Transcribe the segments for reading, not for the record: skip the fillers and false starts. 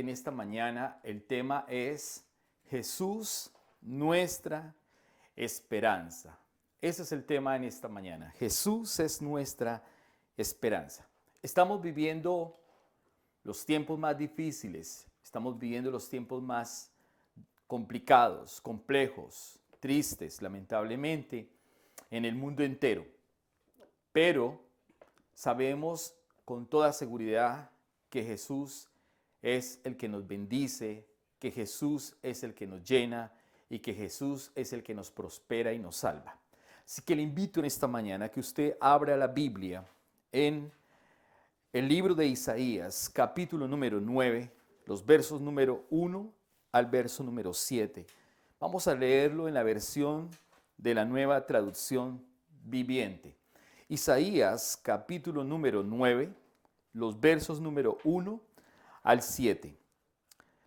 en esta mañana. El tema es Jesús, nuestra esperanza. Ese es el tema en esta mañana. Jesús es nuestra esperanza. Estamos viviendo los tiempos más difíciles, estamos viviendo los tiempos más complicados, complejos, tristes, lamentablemente, en el mundo entero. Pero sabemos con toda seguridad que Jesús es el que nos bendice, que Jesús es el que nos llena y que Jesús es el que nos prospera y nos salva. Así que le invito en esta mañana a que usted abra la Biblia en el libro de Isaías, capítulo número 9, los versos número 1 al verso número 7. Vamos a leerlo en la versión de la Nueva Traducción Viviente. Isaías, capítulo número 9, los versos número 1 al 7.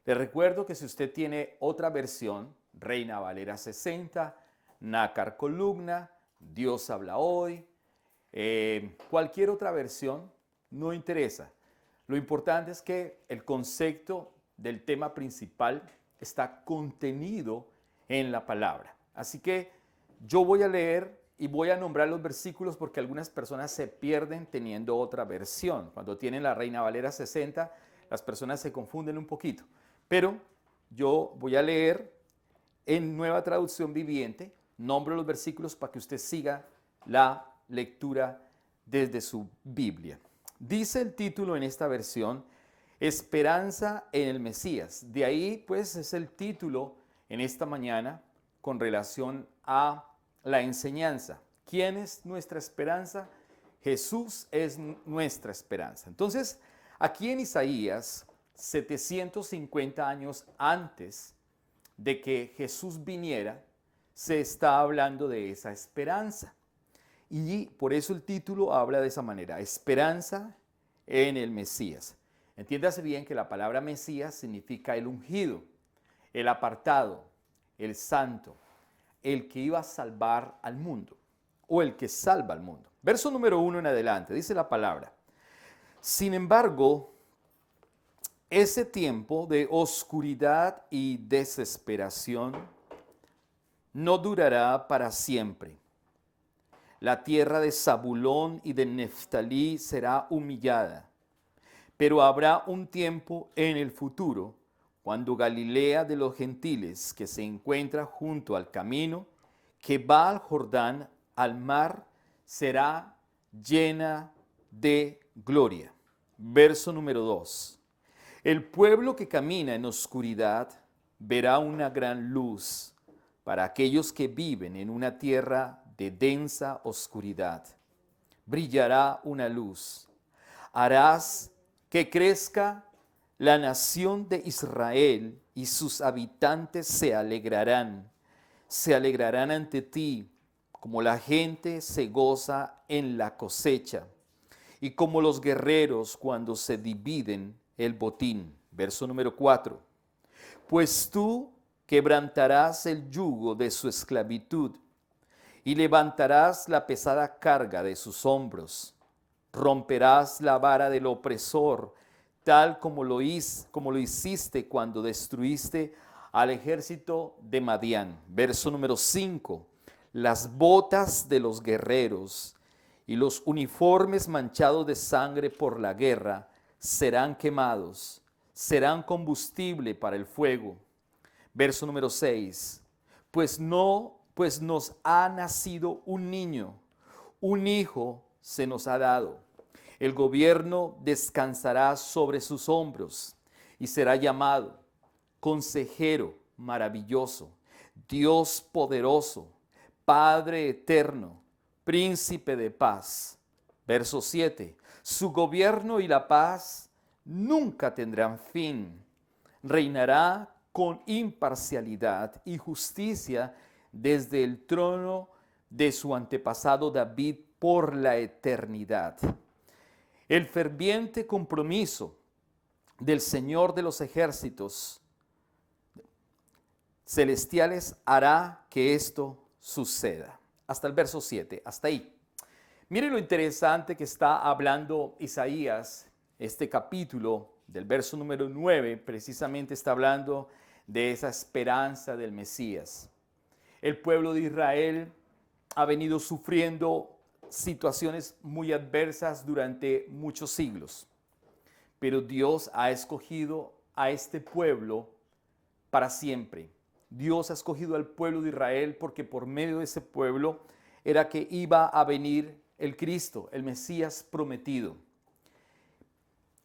Le recuerdo que si usted tiene otra versión, Reina Valera 60, Nácar Columna, Dios habla hoy, cualquier otra versión, no interesa. Lo importante es que el concepto del tema principal está contenido en la palabra. Así que yo voy a leer y voy a nombrar los versículos porque algunas personas se pierden teniendo otra versión. Cuando tienen la Reina Valera 60, las personas se confunden un poquito. Pero yo voy a leer en Nueva Traducción Viviente, nombro los versículos para que usted siga la lectura desde su Biblia. Dice el título en esta versión, Esperanza en el Mesías. De ahí pues es el título en esta mañana con relación a la enseñanza. ¿Quién es nuestra esperanza? Jesús es nuestra esperanza. Entonces, aquí en Isaías, 750 años antes de que Jesús viniera, se está hablando de esa esperanza. Y por eso el título habla de esa manera, esperanza en el Mesías. Entiéndase bien que la palabra Mesías significa el ungido, el apartado, el santo, el que iba a salvar al mundo o el que salva al mundo. Verso número 1 en adelante, dice la palabra. Sin embargo, ese tiempo de oscuridad y desesperación no durará para siempre. La tierra de Zabulón y de Neftalí será humillada, pero habrá un tiempo en el futuro cuando Galilea de los gentiles, que se encuentra junto al camino, que va al Jordán, al mar, será llena de gloria. Verso número 2. El pueblo que camina en oscuridad verá una gran luz para aquellos que viven en una tierra de densa oscuridad. Brillará una luz. Harás que crezca la nación de Israel y sus habitantes se alegrarán ante ti, como la gente se goza en la cosecha y como los guerreros cuando se dividen el botín. Verso número 4. Pues tú quebrantarás el yugo de su esclavitud y levantarás la pesada carga de sus hombros. Romperás la vara del opresor, tal como lo hiciste cuando destruiste al ejército de Madián. Verso número 5. Las botas de los guerreros y los uniformes manchados de sangre por la guerra serán quemados, serán combustible para el fuego. Verso número 6. Pues nos ha nacido un niño, un hijo se nos ha dado. El gobierno descansará sobre sus hombros y será llamado Consejero Maravilloso, Dios Poderoso, Padre Eterno, Príncipe de Paz. Verso 7. Su gobierno y la paz nunca tendrán fin. Reinará con imparcialidad y justicia desde el trono de su antepasado David por la eternidad. El ferviente compromiso del Señor de los ejércitos celestiales hará que esto suceda. Hasta el verso 7, hasta ahí. Mire lo interesante que está hablando Isaías, este capítulo del verso número 9, precisamente está hablando de esa esperanza del Mesías. El pueblo de Israel ha venido sufriendo situaciones muy adversas durante muchos siglos, pero Dios ha escogido a este pueblo para siempre. Dios ha escogido al pueblo de Israel porque por medio de ese pueblo era que iba a venir el Cristo, el Mesías prometido.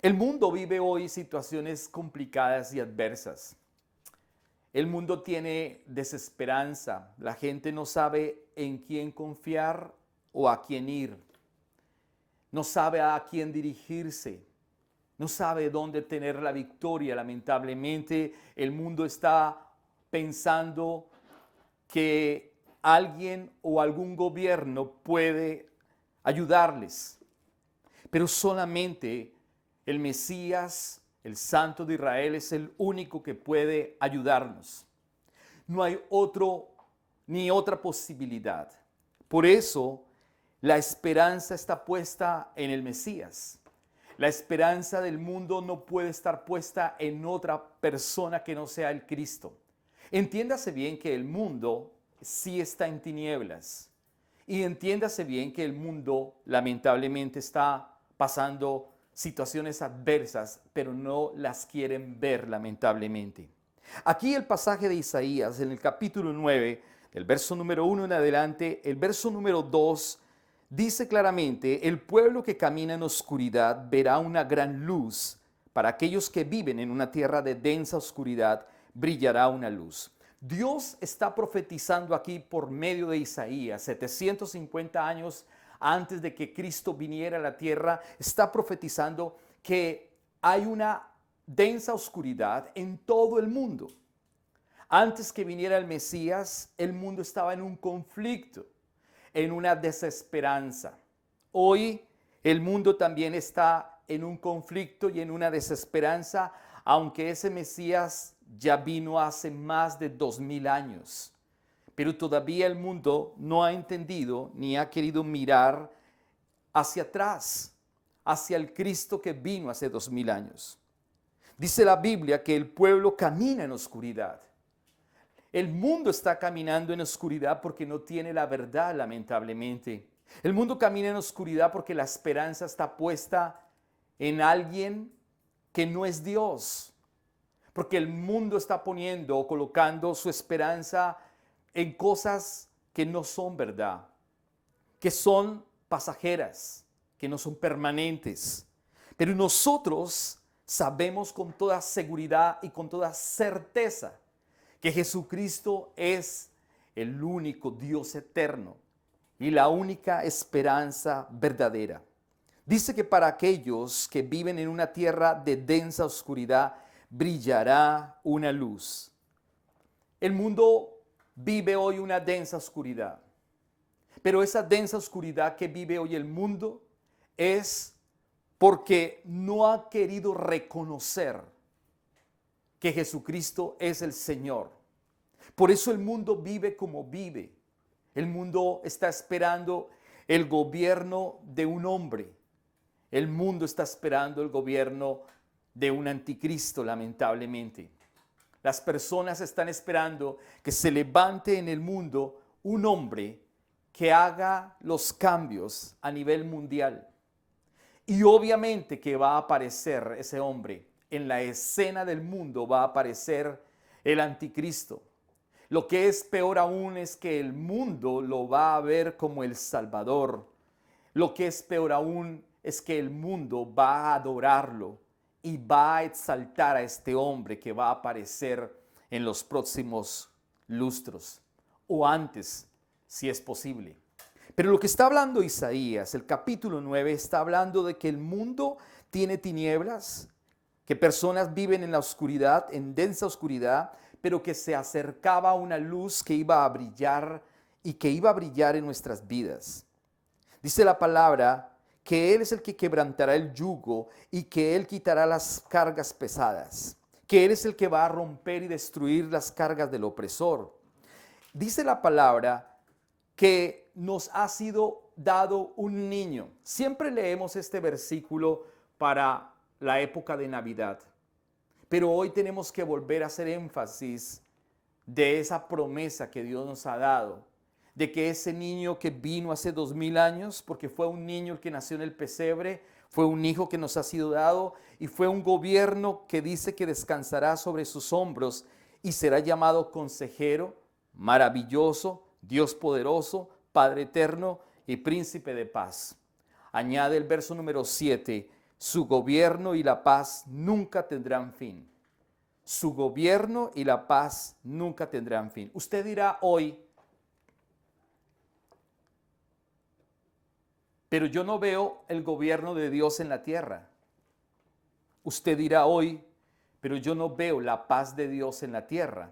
El mundo vive hoy situaciones complicadas y adversas. El mundo tiene desesperanza. La gente no sabe en quién confiar o a quién ir. No sabe a quién dirigirse. No sabe dónde tener la victoria. Lamentablemente, el mundo está pensando que alguien o algún gobierno puede ayudarles. Pero solamente el Mesías, el Santo de Israel, es el único que puede ayudarnos. No hay otro ni otra posibilidad. Por eso, la esperanza está puesta en el Mesías. La esperanza del mundo no puede estar puesta en otra persona que no sea el Cristo. Entiéndase bien que el mundo sí está en tinieblas. Y entiéndase bien que el mundo lamentablemente está pasando situaciones adversas, pero no las quieren ver lamentablemente. Aquí el pasaje de Isaías, en el capítulo 9, el verso número 1 en adelante, el verso número 2, dice claramente: el pueblo que camina en oscuridad verá una gran luz. Para aquellos que viven en una tierra de densa oscuridad, brillará una luz. Dios está profetizando aquí por medio de Isaías, 750 años antes de que Cristo viniera a la tierra, está profetizando que hay una densa oscuridad en todo el mundo. Antes que viniera el Mesías, el mundo estaba en un conflicto, en una desesperanza. Hoy el mundo también está en un conflicto y en una desesperanza, aunque ese Mesías ya vino hace más de 2000 años. Pero todavía el mundo no ha entendido ni ha querido mirar hacia atrás, hacia el Cristo que vino hace 2000 años. Dice la Biblia que el pueblo camina en oscuridad. El mundo está caminando en oscuridad porque no tiene la verdad, lamentablemente. El mundo camina en oscuridad porque la esperanza está puesta en alguien que no es Dios. Porque el mundo está poniendo o colocando su esperanza en cosas que no son verdad, que son pasajeras, que no son permanentes. Pero nosotros sabemos con toda seguridad y con toda certeza que Jesucristo es el único Dios eterno y la única esperanza verdadera. Dice que para aquellos que viven en una tierra de densa oscuridad, brillará una luz. El mundo vive hoy una densa oscuridad, pero esa densa oscuridad que vive hoy el mundo es porque no ha querido reconocer que Jesucristo es el Señor. Por eso el mundo vive como vive. El mundo está esperando el gobierno de un hombre. El mundo está esperando el gobierno de un anticristo, lamentablemente. Las personas están esperando que se levante en el mundo un hombre que haga los cambios a nivel mundial. Y obviamente que va a aparecer ese hombre. En la escena del mundo va a aparecer el anticristo. Lo que es peor aún es que el mundo lo va a ver como el Salvador. Lo que es peor aún es que el mundo va a adorarlo y va a exaltar a este hombre que va a aparecer en los próximos lustros o antes, si es posible. Pero lo que está hablando Isaías, el capítulo 9, está hablando de que el mundo tiene tinieblas, que personas viven en la oscuridad, en densa oscuridad, pero que se acercaba a una luz que iba a brillar y que iba a brillar en nuestras vidas. Dice la palabra que Él es el que quebrantará el yugo y que Él quitará las cargas pesadas, que Él es el que va a romper y destruir las cargas del opresor. Dice la palabra que nos ha sido dado un niño. Siempre leemos este versículo para la época de Navidad. Pero hoy tenemos que volver a hacer énfasis de esa promesa que Dios nos ha dado, de que ese niño que vino hace 2000 años, porque fue un niño el que nació en el pesebre, fue un hijo que nos ha sido dado y fue un gobierno que dice que descansará sobre sus hombros y será llamado Consejero, Maravilloso, Dios Poderoso, Padre Eterno y Príncipe de Paz. Añade el verso número 7, su gobierno y la paz nunca tendrán fin. Su gobierno y la paz nunca tendrán fin. Usted dirá hoy, pero yo no veo el gobierno de Dios en la tierra. Usted dirá hoy, pero yo no veo la paz de Dios en la tierra.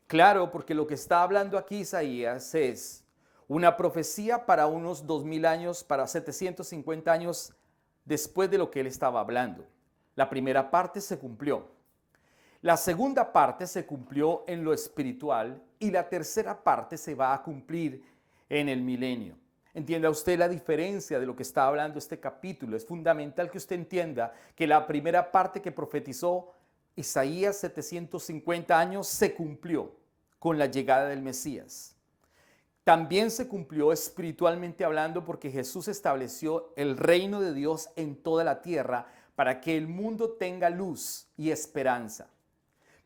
Claro, porque lo que está hablando aquí Isaías es una profecía para unos 2000 años, para 750 años después de lo que él estaba hablando. La primera parte se cumplió. La segunda parte se cumplió en lo espiritual y la tercera parte se va a cumplir en el milenio. Entienda usted la diferencia de lo que está hablando este capítulo. Es fundamental que usted entienda que la primera parte que profetizó Isaías 750 años se cumplió con la llegada del Mesías. También se cumplió espiritualmente hablando porque Jesús estableció el reino de Dios en toda la tierra para que el mundo tenga luz y esperanza.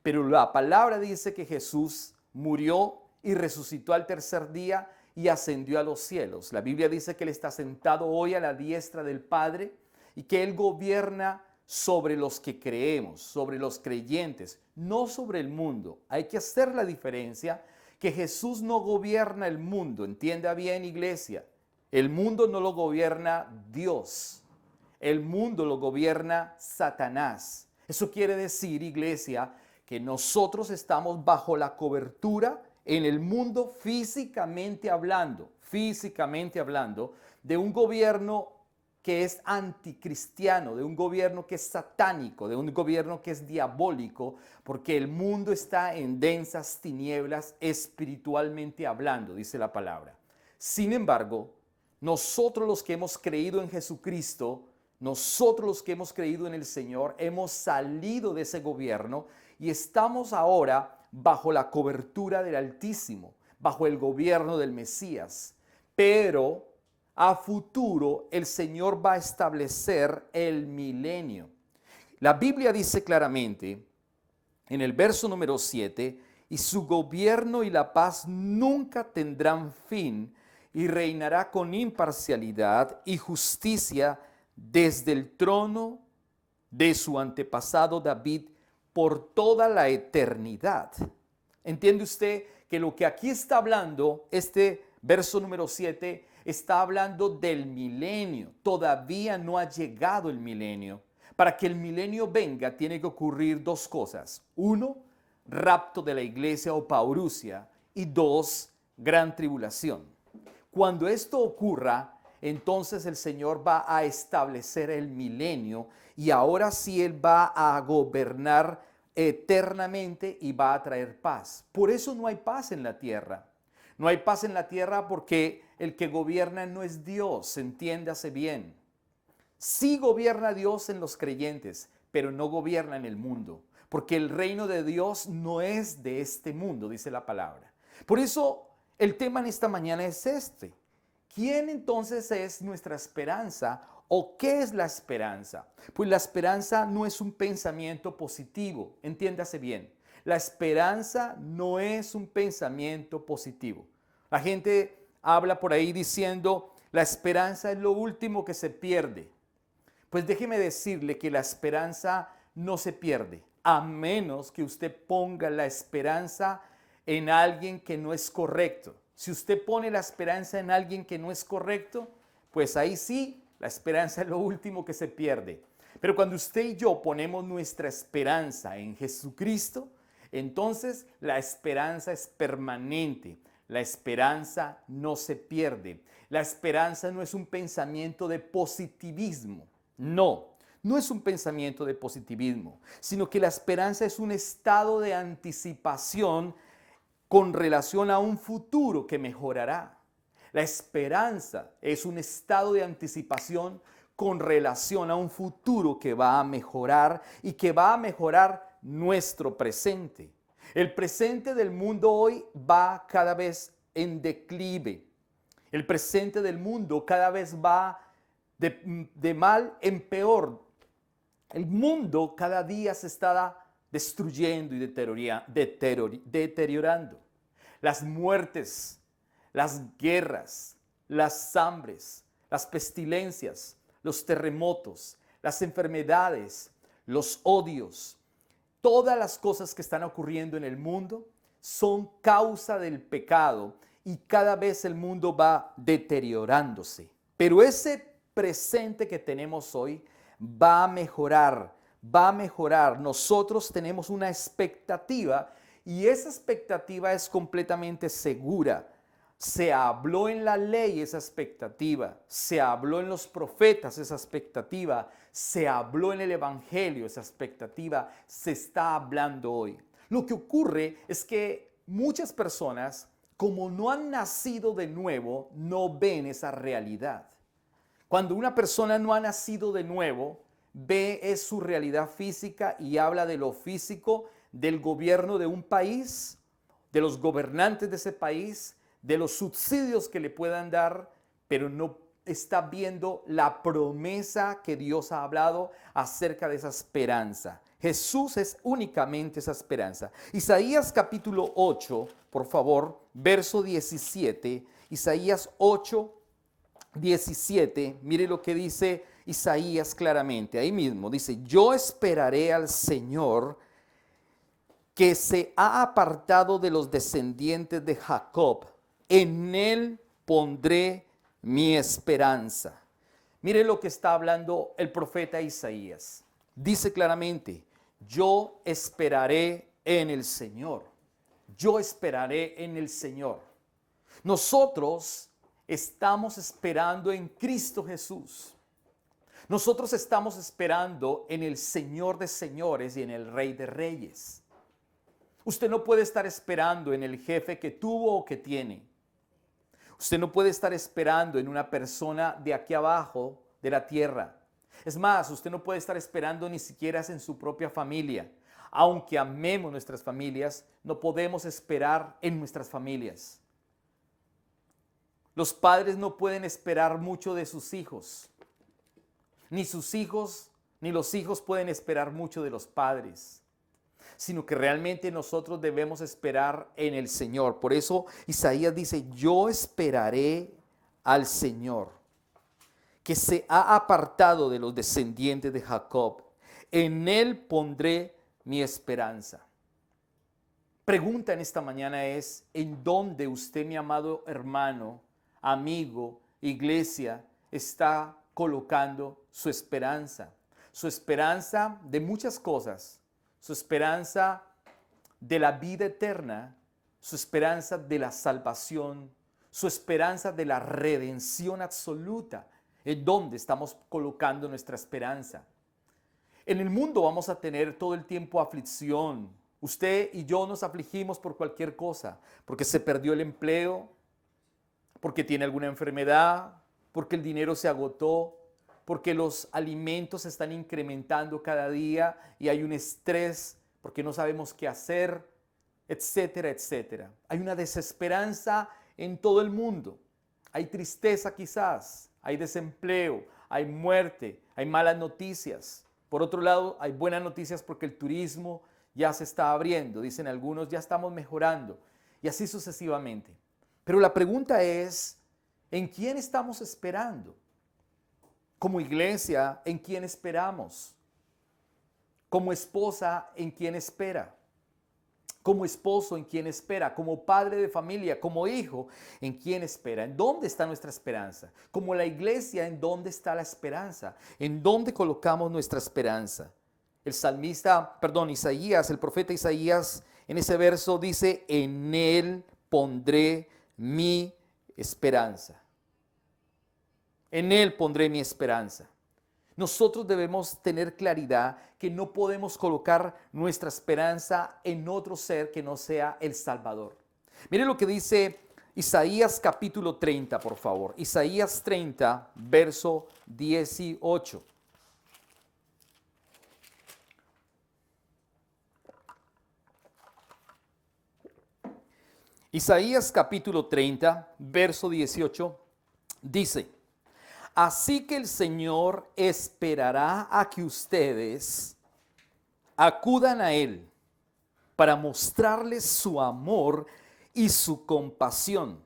Pero la palabra dice que Jesús murió y resucitó al tercer día y ascendió a los cielos. La Biblia dice que Él está sentado hoy a la diestra del Padre y que Él gobierna sobre los que creemos, sobre los creyentes, no sobre el mundo. Hay que hacer la diferencia que Jesús no gobierna el mundo. Entienda bien, iglesia. El mundo no lo gobierna Dios. El mundo lo gobierna Satanás. Eso quiere decir, iglesia, que nosotros estamos bajo la cobertura en el mundo físicamente hablando, de un gobierno que es anticristiano, de un gobierno que es satánico, de un gobierno que es diabólico, porque el mundo está en densas tinieblas espiritualmente hablando, dice la palabra. Sin embargo, nosotros los que hemos creído en Jesucristo, nosotros los que hemos creído en el Señor, hemos salido de ese gobierno y estamos ahora bajo la cobertura del Altísimo, bajo el gobierno del Mesías. Pero a futuro el Señor va a establecer el milenio. La Biblia dice claramente en el verso número 7, y su gobierno y la paz nunca tendrán fin, y reinará con imparcialidad y justicia desde el trono de su antepasado David por toda la eternidad. ¿Entiende usted que lo que aquí está hablando, este verso número 7, está hablando del milenio? Todavía no ha llegado el milenio. Para que el milenio venga, tiene que ocurrir dos cosas. Uno, rapto de la iglesia o parusia. Y dos, gran tribulación. Cuando esto ocurra, entonces el Señor va a establecer el milenio y ahora sí Él va a gobernar eternamente y va a traer paz. Por eso no hay paz en la tierra. No hay paz en la tierra porque el que gobierna no es Dios, entiéndase bien. Sí gobierna Dios en los creyentes, pero no gobierna en el mundo, porque el reino de Dios no es de este mundo, dice la palabra. Por eso el tema en esta mañana es este. ¿Quién entonces es nuestra esperanza o qué es la esperanza? Pues la esperanza no es un pensamiento positivo, entiéndase bien. La esperanza no es un pensamiento positivo. La gente habla por ahí diciendo, la esperanza es lo último que se pierde. Pues déjeme decirle que la esperanza no se pierde, a menos que usted ponga la esperanza en alguien que no es correcto. Si usted pone la esperanza en alguien que no es correcto, pues ahí sí, la esperanza es lo último que se pierde. Pero cuando usted y yo ponemos nuestra esperanza en Jesucristo, entonces la esperanza es permanente. La esperanza no se pierde. La esperanza no es un pensamiento de positivismo. No es un pensamiento de positivismo, sino que la esperanza es un estado de anticipación con relación a un futuro que mejorará. La esperanza es un estado de anticipación con relación a un futuro que va a mejorar y que va a mejorar nuestro presente. El presente del mundo hoy va cada vez en declive. El presente del mundo cada vez va de mal en peor. El mundo cada día se está destruyendo y deteriorando. Las muertes, las guerras, las hambres, las pestilencias, los terremotos, las enfermedades, los odios, todas las cosas que están ocurriendo en el mundo son causa del pecado y cada vez el mundo va deteriorándose. Pero ese presente que tenemos hoy va a mejorar, va a mejorar. Nosotros tenemos una expectativa y esa expectativa es completamente segura. Se habló en la ley esa expectativa, se habló en los profetas esa expectativa, se habló en el evangelio esa expectativa, se está hablando hoy. Lo que ocurre es que muchas personas, como no han nacido de nuevo, no ven esa realidad. Cuando una persona no ha nacido de nuevo, ve su realidad física y habla de lo físico, del gobierno de un país, de los gobernantes de ese país, de los subsidios que le puedan dar, pero no está viendo la promesa que Dios ha hablado acerca de esa esperanza. Jesús es únicamente esa esperanza. Isaías capítulo 8, por favor, verso 17. Isaías 8, 17. Mire lo que dice Isaías claramente. Ahí mismo dice: yo esperaré al Señor, que se ha apartado de los descendientes de Jacob. En él pondré mi esperanza. Mire lo que está hablando el profeta Isaías. Dice claramente: yo esperaré en el Señor. Yo esperaré en el Señor. Nosotros estamos esperando en Cristo Jesús. Nosotros estamos esperando en el Señor de señores y en el Rey de reyes. Usted no puede estar esperando en el jefe que tuvo o que tiene. Usted no puede estar esperando en una persona de aquí abajo de la tierra. Es más, usted no puede estar esperando ni siquiera en su propia familia. Aunque amemos nuestras familias, no podemos esperar en nuestras familias. Los padres no pueden esperar mucho de sus hijos. Ni sus hijos, ni los hijos pueden esperar mucho de los padres, sino que realmente nosotros debemos esperar en el Señor. Por eso Isaías dice: yo esperaré al Señor, que se ha apartado de los descendientes de Jacob. En él pondré mi esperanza. Pregunta en esta mañana es: ¿en dónde usted, mi amado hermano, amigo, iglesia, está colocando su esperanza? Su esperanza de muchas cosas. Su esperanza de la vida eterna, su esperanza de la salvación, su esperanza de la redención absoluta. ¿En dónde estamos colocando nuestra esperanza? En el mundo vamos a tener todo el tiempo aflicción. Usted y yo nos afligimos por cualquier cosa, porque se perdió el empleo, porque tiene alguna enfermedad, porque el dinero se agotó, porque los alimentos se están incrementando cada día y hay un estrés porque no sabemos qué hacer, etcétera, etcétera. Hay una desesperanza en todo el mundo. Hay tristeza quizás, hay desempleo, hay muerte, hay malas noticias. Por otro lado, hay buenas noticias porque el turismo ya se está abriendo. Dicen algunos, ya estamos mejorando. Y así sucesivamente. Pero la pregunta es, ¿en quién estamos esperando? Como iglesia, ¿en quién esperamos? Como esposa, ¿en quién espera? Como esposo, ¿en quién espera? Como padre de familia, como hijo, ¿en quién espera? ¿En dónde está nuestra esperanza? Como la iglesia, ¿en dónde está la esperanza? ¿En dónde colocamos nuestra esperanza? El salmista, Isaías, el profeta Isaías, en ese verso dice: en él pondré mi esperanza. En él pondré mi esperanza. Nosotros debemos tener claridad que no podemos colocar nuestra esperanza en otro ser que no sea el Salvador. Mire lo que dice Isaías capítulo 30, por favor. Isaías 30, verso 18. Isaías capítulo 30, verso 18, dice: así que el Señor esperará a que ustedes acudan a Él para mostrarles su amor y su compasión,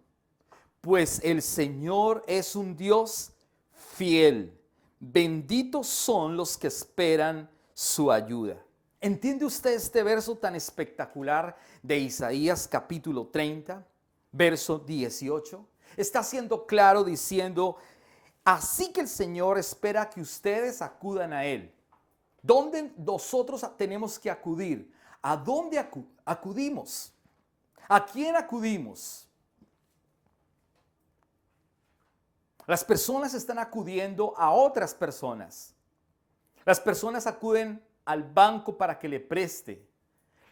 pues el Señor es un Dios fiel. Benditos son los que esperan su ayuda. ¿Entiende usted este verso tan espectacular de Isaías capítulo 30, verso 18? Está siendo claro diciendo: así que el Señor espera que ustedes acudan a Él. ¿Dónde nosotros tenemos que acudir? ¿A dónde acudimos? ¿A quién acudimos? Las personas están acudiendo a otras personas. Las personas acuden al banco para que le preste.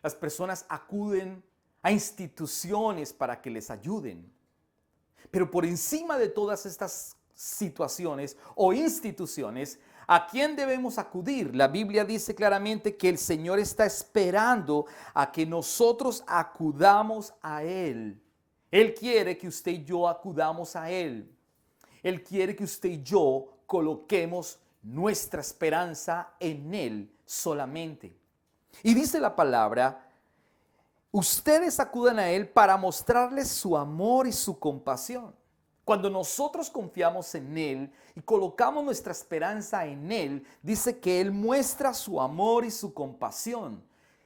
Las personas acuden a instituciones para que les ayuden. Pero por encima de todas estas situaciones o instituciones, ¿a quién debemos acudir? La Biblia dice claramente que el Señor está esperando a que nosotros acudamos a Él. Él quiere que usted y yo acudamos a Él. Él quiere que usted y yo coloquemos nuestra esperanza en Él solamente. Y dice la palabra: ustedes acudan a Él para mostrarles su amor y su compasión. Cuando nosotros confiamos en Él y colocamos nuestra esperanza en Él, dice que Él muestra su amor y su compasión.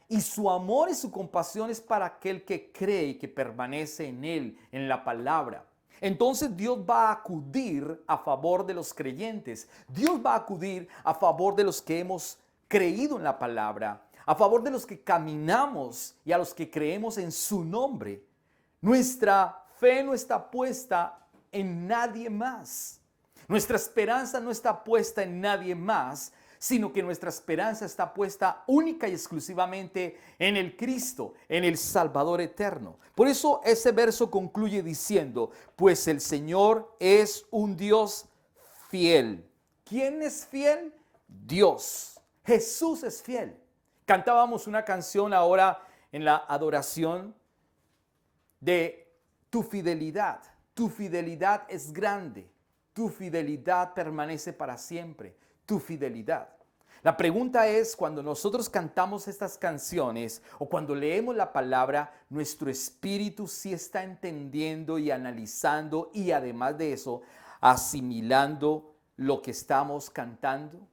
Y su amor y su compasión es para aquel que cree y que permanece en Él, en la palabra. Entonces Dios va a acudir a favor de los creyentes. Dios va a acudir a favor de los que hemos creído en la palabra, a favor de los que caminamos y a los que creemos en su nombre. Nuestra fe no está puesta en nadie más. Nuestra esperanza no está puesta en nadie más, sino que nuestra esperanza está puesta única y exclusivamente en el Cristo, en el Salvador eterno. Por eso ese verso concluye diciendo: pues el Señor es un Dios fiel. ¿Quién es fiel? Dios. Jesús es fiel. Cantábamos una canción ahora en la adoración de tu fidelidad. Tu fidelidad es grande. Tu fidelidad permanece para siempre. Tu fidelidad. La pregunta es, cuando nosotros cantamos estas canciones o cuando leemos la palabra, ¿nuestro espíritu sí está entendiendo y analizando y además de eso, asimilando lo que estamos cantando,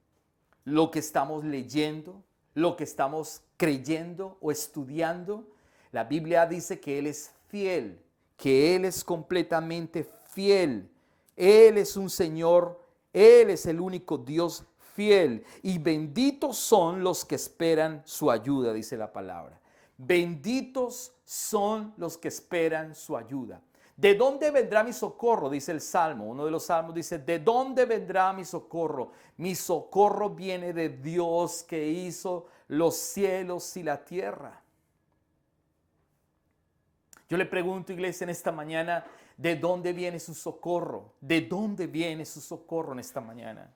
lo que estamos leyendo, lo que estamos creyendo o estudiando? La Biblia dice que Él es fiel, que Él es completamente fiel. Él es un Señor, Él es el único Dios fiel. Y benditos son los que esperan su ayuda, dice la palabra. Benditos son los que esperan su ayuda. ¿De dónde vendrá mi socorro? Dice el Salmo. Uno de los salmos dice: ¿de dónde vendrá mi socorro? Mi socorro viene de Dios que hizo los cielos y la tierra. Yo le pregunto, iglesia, en esta mañana, ¿de dónde viene su socorro? ¿De dónde viene su socorro en esta mañana?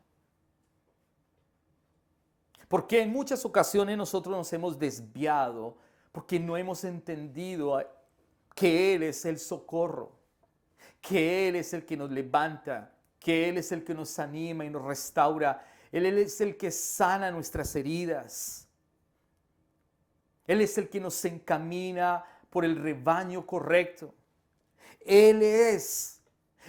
Porque en muchas ocasiones nosotros nos hemos desviado porque no hemos entendido que Él es el socorro, que Él es el que nos levanta, que Él es el que nos anima y nos restaura. Él es el que sana nuestras heridas. Él es el que nos encamina por el rebaño correcto. Él es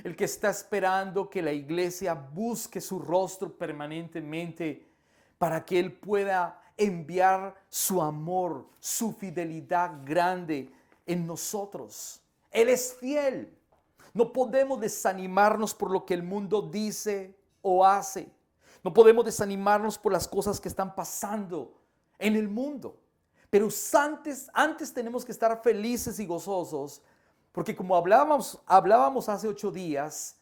el que está esperando que la iglesia busque su rostro permanentemente para que Él pueda enviar su amor, su fidelidad grande en nosotros. Él es fiel. No podemos desanimarnos por lo que el mundo dice o hace. No podemos desanimarnos por las cosas que están pasando en el mundo. Pero antes tenemos que estar felices y gozosos, porque como hablábamos hace 8 días,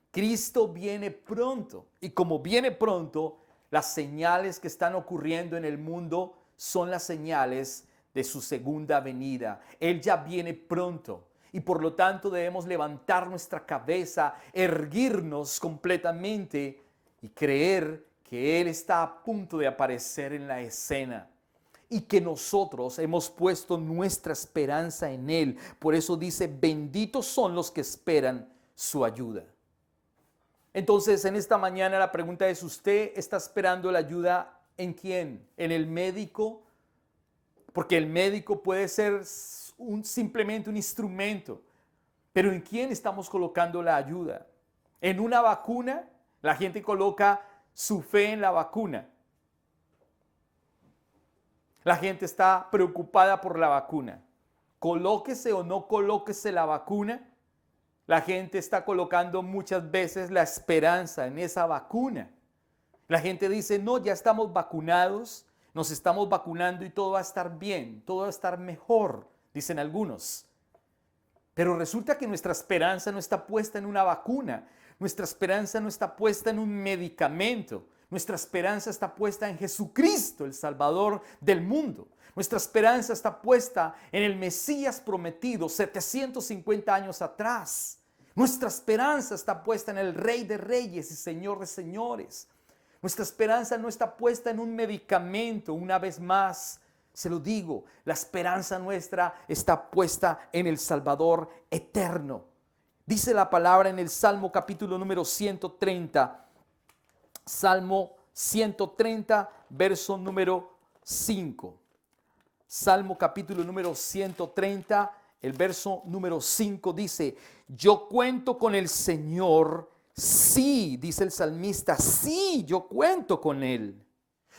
Cristo viene pronto. Y como viene pronto, las señales que están ocurriendo en el mundo son las señales de su segunda venida. Él ya viene pronto. Y por lo tanto debemos levantar nuestra cabeza, erguirnos completamente y creer que Él está a punto de aparecer en la escena y que nosotros hemos puesto nuestra esperanza en Él. Por eso dice, benditos son los que esperan su ayuda. Entonces, en esta mañana la pregunta es, ¿usted está esperando la ayuda en quién? ¿En el médico? Porque el médico puede ser simplemente un instrumento. Pero ¿en quién estamos colocando la ayuda? ¿En una vacuna? La gente coloca su fe en la vacuna. La gente está preocupada por la vacuna. Colóquese o no colóquese la vacuna, la gente está colocando muchas veces la esperanza en esa vacuna. La gente dice, no, ya estamos vacunados, nos estamos vacunando y todo va a estar bien, todo va a estar mejor, dicen algunos. Pero resulta que nuestra esperanza no está puesta en una vacuna, nuestra esperanza no está puesta en un medicamento, nuestra esperanza está puesta en Jesucristo, el Salvador del mundo. Nuestra esperanza está puesta en el Mesías prometido 750 años atrás. Nuestra esperanza está puesta en el Rey de Reyes y Señor de Señores. Nuestra esperanza no está puesta en un medicamento, una vez más. Se lo digo, la esperanza nuestra está puesta en el Salvador eterno. Dice la palabra en el Salmo capítulo número 130, Salmo 130, verso número 5. Salmo capítulo número 130, el verso número 5 dice, yo cuento con el Señor, sí, dice el salmista, sí, yo cuento con Él.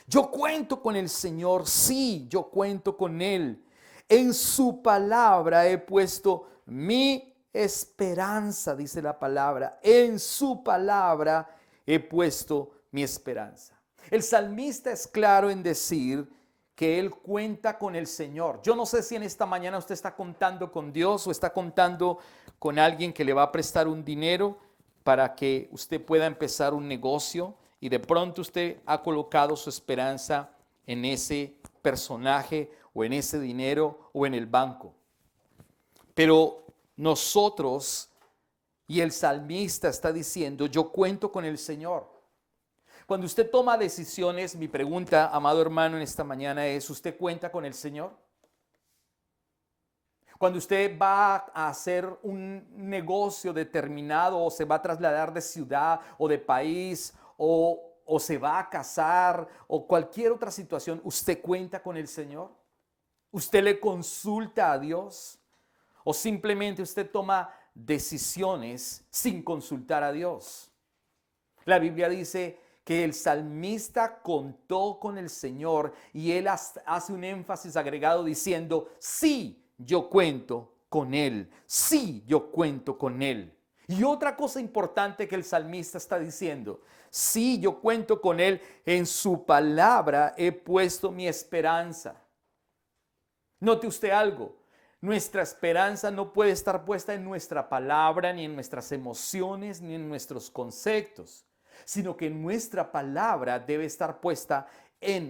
Yo cuento con el Señor, sí, yo cuento con Él. En su palabra he puesto mi esperanza, dice la palabra. En su palabra he puesto mi esperanza. El salmista es claro en decir que él cuenta con el Señor. Yo no sé si en esta mañana usted está contando con Dios o está contando con alguien que le va a prestar un dinero para que usted pueda empezar un negocio. Y de pronto usted ha colocado su esperanza en ese personaje o en ese dinero o en el banco. Pero nosotros, y el salmista está diciendo, yo cuento con el Señor. Cuando usted toma decisiones, mi pregunta, amado hermano, en esta mañana es, ¿usted cuenta con el Señor? Cuando usted va a hacer un negocio determinado o se va a trasladar de ciudad o de país o se va a casar o cualquier otra situación, ¿usted cuenta con el Señor? ¿Usted le consulta a Dios? ¿O simplemente usted toma decisiones sin consultar a Dios? La Biblia dice que el salmista contó con el Señor y él hace un énfasis agregado diciendo, sí, yo cuento con Él, sí, yo cuento con Él. Y otra cosa importante que el salmista está diciendo, sí, yo cuento con Él, en su palabra he puesto mi esperanza. Note usted algo, nuestra esperanza no puede estar puesta en nuestra palabra, ni en nuestras emociones, ni en nuestros conceptos, sino que nuestra palabra debe estar puesta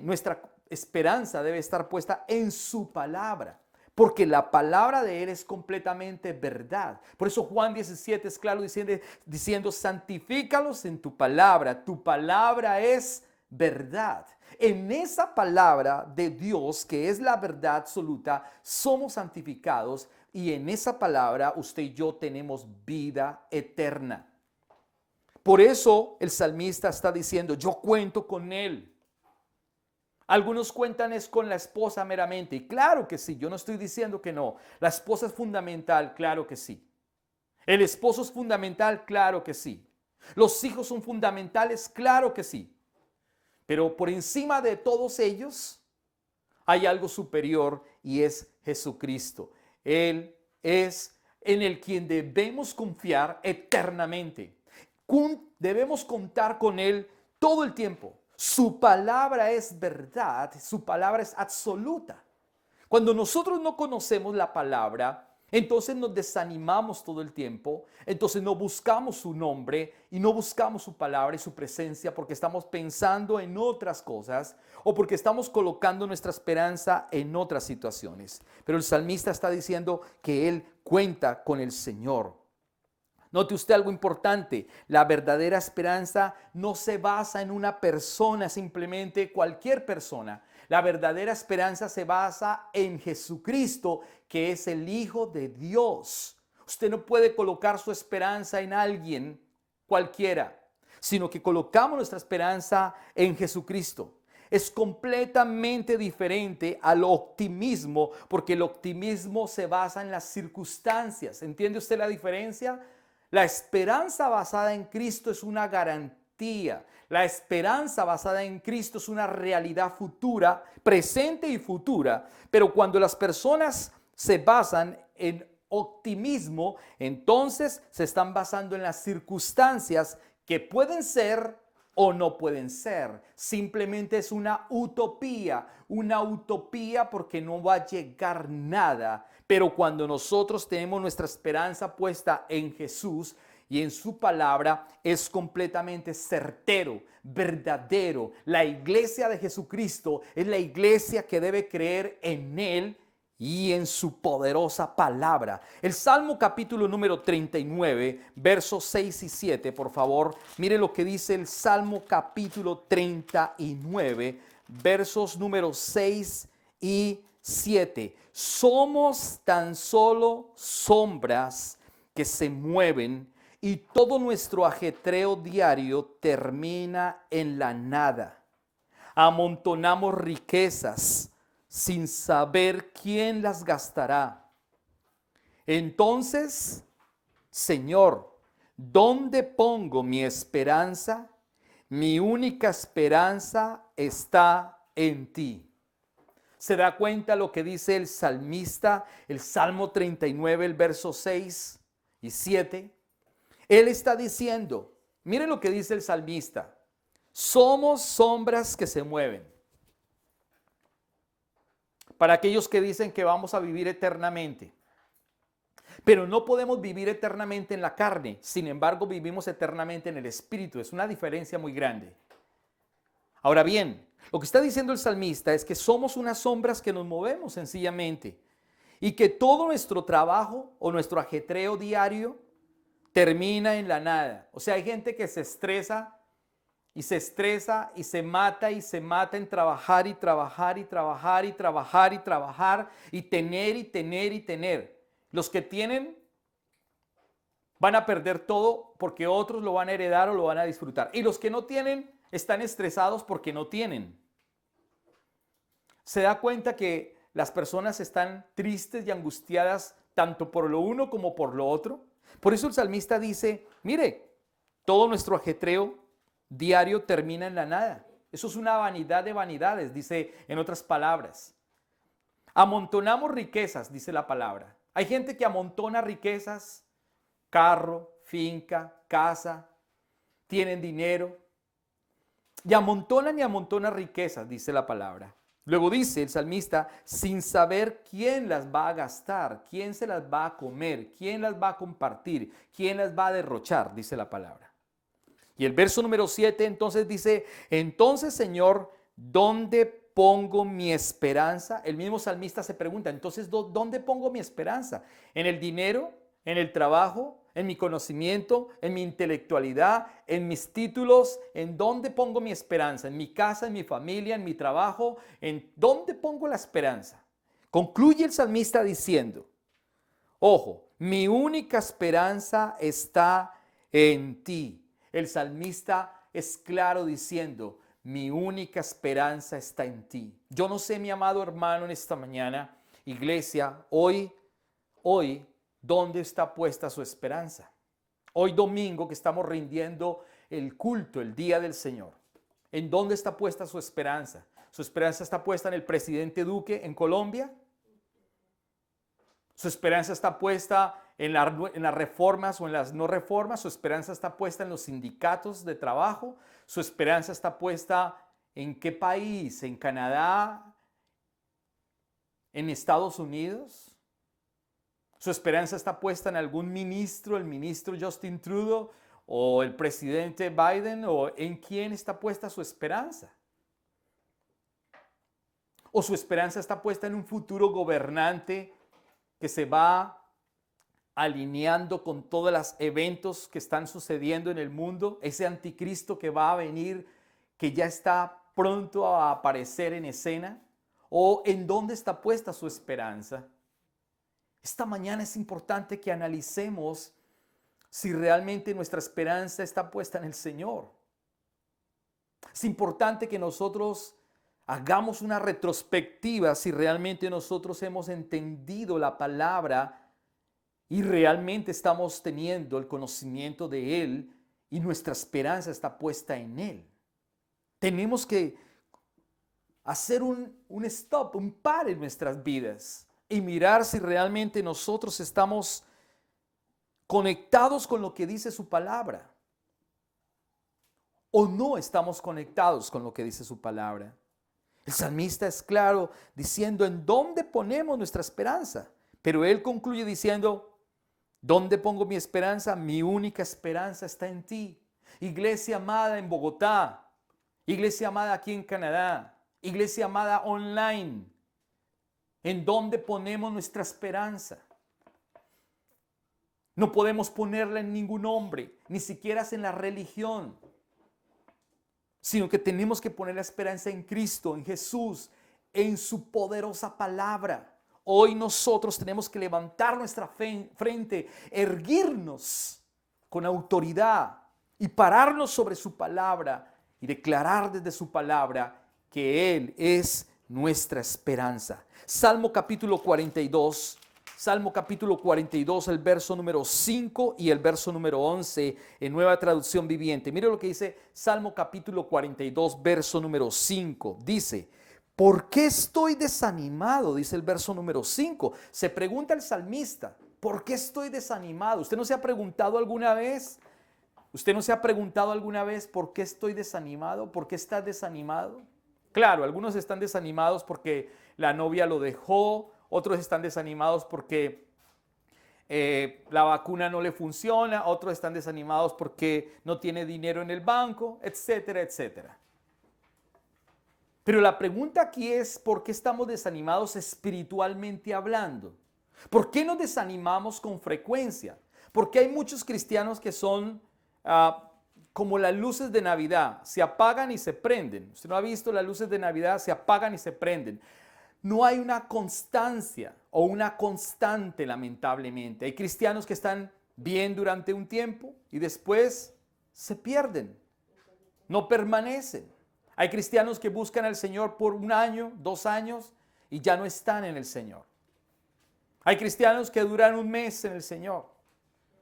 nuestra esperanza debe estar puesta en su palabra. Porque la palabra de Él es completamente verdad. Por eso Juan 17 es claro diciendo, santifícalos en tu palabra es verdad. En esa palabra de Dios, que es la verdad absoluta, somos santificados y en esa palabra usted y yo tenemos vida eterna. Por eso el salmista está diciendo, yo cuento con Él. Algunos cuentan es con la esposa meramente, y claro que sí, yo no estoy diciendo que no. La esposa es fundamental, claro que sí. El esposo es fundamental, claro que sí. Los hijos son fundamentales, claro que sí. Pero por encima de todos ellos hay algo superior y es Jesucristo. Él es en el quien debemos confiar eternamente. Debemos contar con Él todo el tiempo. Su palabra es verdad, su palabra es absoluta. Cuando nosotros no conocemos la palabra, entonces nos desanimamos todo el tiempo, entonces no buscamos su nombre y no buscamos su palabra y su presencia porque estamos pensando en otras cosas o porque estamos colocando nuestra esperanza en otras situaciones. Pero el salmista está diciendo que él cuenta con el Señor. Note usted algo importante, la verdadera esperanza no se basa en una persona, simplemente cualquier persona. La verdadera esperanza se basa en Jesucristo, que es el Hijo de Dios. Usted no puede colocar su esperanza en alguien cualquiera, sino que colocamos nuestra esperanza en Jesucristo. Es completamente diferente al optimismo, porque el optimismo se basa en las circunstancias. ¿Entiende usted la diferencia? La esperanza basada en Cristo es una garantía. La esperanza basada en Cristo es una realidad futura, presente y futura. Pero cuando las personas se basan en optimismo, entonces se están basando en las circunstancias que pueden ser o no pueden ser. Simplemente es una utopía porque no va a llegar nada. Pero cuando nosotros tenemos nuestra esperanza puesta en Jesús y en su palabra, es completamente certero, verdadero. La iglesia de Jesucristo es la iglesia que debe creer en Él y en su poderosa palabra. El Salmo capítulo número 39, versos 6 y 7, por favor, mire lo que dice el Salmo capítulo 39, versos número 6 y 7. Somos tan solo sombras que se mueven y todo nuestro ajetreo diario termina en la nada. Amontonamos riquezas sin saber quién las gastará. Entonces, Señor, ¿dónde pongo mi esperanza? Mi única esperanza está en ti. ¿Se da cuenta lo que dice el salmista, el Salmo 39, el verso 6 y 7? Él está diciendo, miren lo que dice el salmista, somos sombras que se mueven. Para aquellos que dicen que vamos a vivir eternamente. Pero no podemos vivir eternamente en la carne, sin embargo vivimos eternamente en el Espíritu. Es una diferencia muy grande. Ahora bien, lo que está diciendo el salmista es que somos unas sombras que nos movemos sencillamente y que todo nuestro trabajo o nuestro ajetreo diario termina en la nada. O sea, hay gente que se estresa y se mata en trabajar y trabajar y trabajar y trabajar y trabajar y tener y tener y tener. Los que tienen van a perder todo porque otros lo van a heredar o lo van a disfrutar. Y los que no tienen están estresados porque no tienen. Se da cuenta que las personas están tristes y angustiadas tanto por lo uno como por lo otro. Por eso el salmista dice, mire, todo nuestro ajetreo diario termina en la nada. Eso es una vanidad de vanidades, dice en otras palabras. Amontonamos riquezas, dice la palabra. Hay gente que amontona riquezas, carro, finca, casa, tienen dinero. Y amontonan riquezas, dice la palabra. Luego dice el salmista, sin saber quién las va a gastar, quién se las va a comer, quién las va a compartir, quién las va a derrochar, dice la palabra. Y el verso número 7 entonces dice, entonces Señor, ¿dónde pongo mi esperanza? El mismo salmista se pregunta, entonces, ¿dónde pongo mi esperanza? ¿En el dinero? ¿En el trabajo? ¿En mi conocimiento? ¿En mi intelectualidad? ¿En mis títulos? ¿En dónde pongo mi esperanza? ¿En mi casa? ¿En mi familia? ¿En mi trabajo? ¿En dónde pongo la esperanza? Concluye el salmista diciendo, ojo, mi única esperanza está en ti. El salmista es claro diciendo, mi única esperanza está en ti. Yo no sé, mi amado hermano, en esta mañana, iglesia, hoy, ¿dónde está puesta su esperanza? Hoy domingo que estamos rindiendo el culto, el día del Señor. ¿En dónde está puesta su esperanza? ¿Su esperanza está puesta en el presidente Duque en Colombia? ¿Su esperanza está puesta en las reformas o en las no reformas? ¿Su esperanza está puesta en los sindicatos de trabajo? ¿Su esperanza está puesta en qué país? ¿En Canadá? ¿En Estados Unidos? ¿Su esperanza está puesta en algún ministro, el ministro Justin Trudeau o el presidente Biden? ¿O en quién está puesta su esperanza? ¿O su esperanza está puesta en un futuro gobernante que se va alineando con todos los eventos que están sucediendo en el mundo, ese anticristo que va a venir, que ya está pronto a aparecer en escena? ¿O en dónde está puesta su esperanza? Esta mañana es importante que analicemos si realmente nuestra esperanza está puesta en el Señor. Es importante que nosotros hagamos una retrospectiva si realmente nosotros hemos entendido la palabra y realmente estamos teniendo el conocimiento de Él y nuestra esperanza está puesta en Él. Tenemos que hacer un stop, un par en nuestras vidas y mirar si realmente nosotros estamos conectados con lo que dice su palabra o no estamos conectados con lo que dice su palabra. El salmista es claro diciendo en dónde ponemos nuestra esperanza, pero él concluye diciendo: ¿dónde pongo mi esperanza? Mi única esperanza está en ti. Iglesia amada en Bogotá, iglesia amada aquí en Canadá, iglesia amada online, ¿en dónde ponemos nuestra esperanza? No podemos ponerla en ningún hombre, ni siquiera en la religión, sino que tenemos que poner la esperanza en Cristo, en Jesús, en su poderosa palabra. Hoy nosotros tenemos que levantar nuestra frente, erguirnos con autoridad y pararnos sobre su palabra y declarar desde su palabra que Él es nuestra esperanza. Salmo capítulo 42. Salmo capítulo 42, el verso número 5 y el verso número 11 en Nueva Traducción Viviente. Mire lo que dice Salmo capítulo 42, verso número 5. Dice: ¿por qué estoy desanimado? Dice el verso número 5. Se pregunta el salmista: ¿por qué estoy desanimado? ¿Usted no se ha preguntado alguna vez? ¿Usted no se ha preguntado alguna vez por qué estoy desanimado? ¿Por qué estás desanimado? Claro, algunos están desanimados porque la novia lo dejó. Otros están desanimados porque la vacuna no le funciona. Otros están desanimados porque no tiene dinero en el banco, etcétera, etcétera. Pero la pregunta aquí es: ¿por qué estamos desanimados espiritualmente hablando? ¿Por qué nos desanimamos con frecuencia? Porque hay muchos cristianos que son como las luces de Navidad, se apagan y se prenden. Usted no ha visto las luces de Navidad, se apagan y se prenden. No hay una constancia o una constante, lamentablemente. Hay cristianos que están bien durante un tiempo y después se pierden, no permanecen. Hay cristianos que buscan al Señor por 1 año, 2 años y ya no están en el Señor. Hay cristianos que duran 1 mes en el Señor.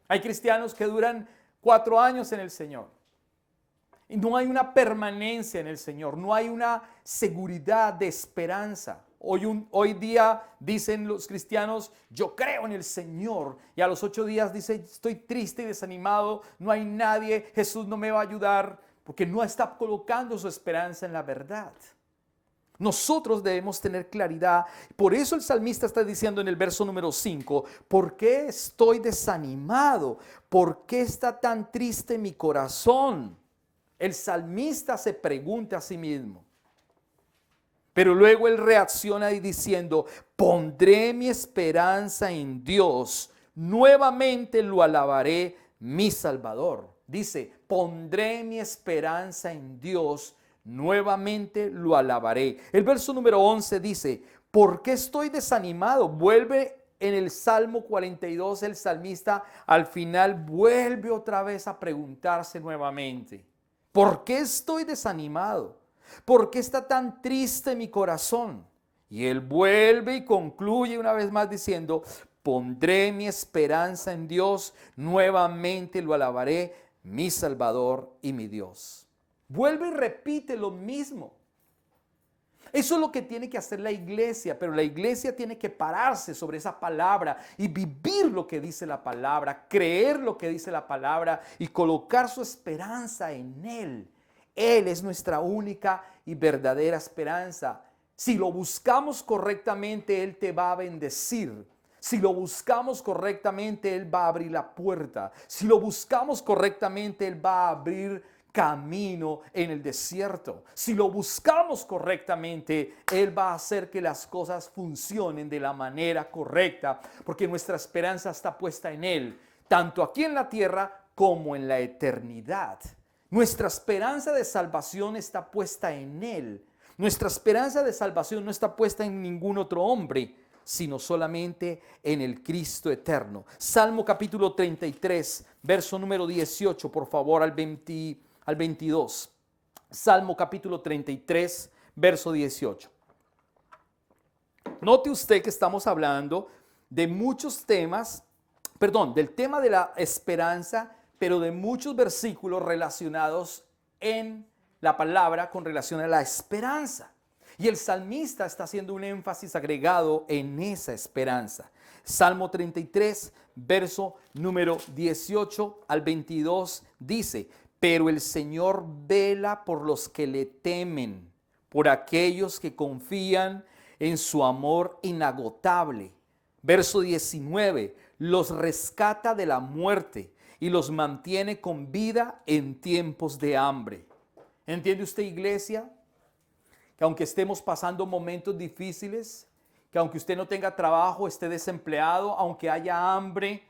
Hay cristianos que duran 4 años en el Señor. Y no hay una permanencia en el Señor, no hay una seguridad de esperanza. Hoy día dicen los cristianos: yo creo en el Señor, y a los 8 días dice: estoy triste y desanimado, no hay nadie, Jesús no me va a ayudar, porque no está colocando su esperanza en la verdad. Nosotros debemos tener claridad. Por eso el salmista está diciendo en el verso número 5: ¿por qué estoy desanimado? ¿Por qué está tan triste mi corazón? El salmista se pregunta a sí mismo. Pero luego él reacciona y diciendo: pondré mi esperanza en Dios, nuevamente lo alabaré, mi Salvador. Dice: pondré mi esperanza en Dios, nuevamente lo alabaré. El verso número 11 dice: ¿por qué estoy desanimado? Vuelve en el Salmo 42, el salmista al final vuelve otra vez a preguntarse nuevamente: ¿por qué estoy desanimado? ¿Por qué está tan triste mi corazón? Y él vuelve y concluye una vez más diciendo: pondré mi esperanza en Dios, nuevamente lo alabaré, mi Salvador y mi Dios. Vuelve y repite lo mismo. Eso es lo que tiene que hacer la iglesia, pero la iglesia tiene que pararse sobre esa palabra y vivir lo que dice la palabra, creer lo que dice la palabra y colocar su esperanza en Él. Él es nuestra única y verdadera esperanza. Si lo buscamos correctamente, Él te va a bendecir. Si lo buscamos correctamente, Él va a abrir la puerta. Si lo buscamos correctamente, Él va a abrir camino en el desierto. Si lo buscamos correctamente, Él va a hacer que las cosas funcionen de la manera correcta, porque nuestra esperanza está puesta en Él, tanto aquí en la tierra como en la eternidad. Nuestra esperanza de salvación está puesta en Él. Nuestra esperanza de salvación no está puesta en ningún otro hombre, sino solamente en el Cristo eterno. Salmo capítulo 33, verso número 18, por favor, al 22. Salmo capítulo 33, verso 18. Note usted que estamos hablando de muchos temas, del tema de la esperanza, pero de muchos versículos relacionados en la palabra con relación a la esperanza. Y el salmista está haciendo un énfasis agregado en esa esperanza. Salmo 33, verso número 18 al 22 dice: pero el Señor vela por los que le temen, por aquellos que confían en su amor inagotable. Verso 19, los rescata de la muerte y los mantiene con vida en tiempos de hambre. ¿Entiende usted, iglesia? Que aunque estemos pasando momentos difíciles, que aunque usted no tenga trabajo, esté desempleado, aunque haya hambre,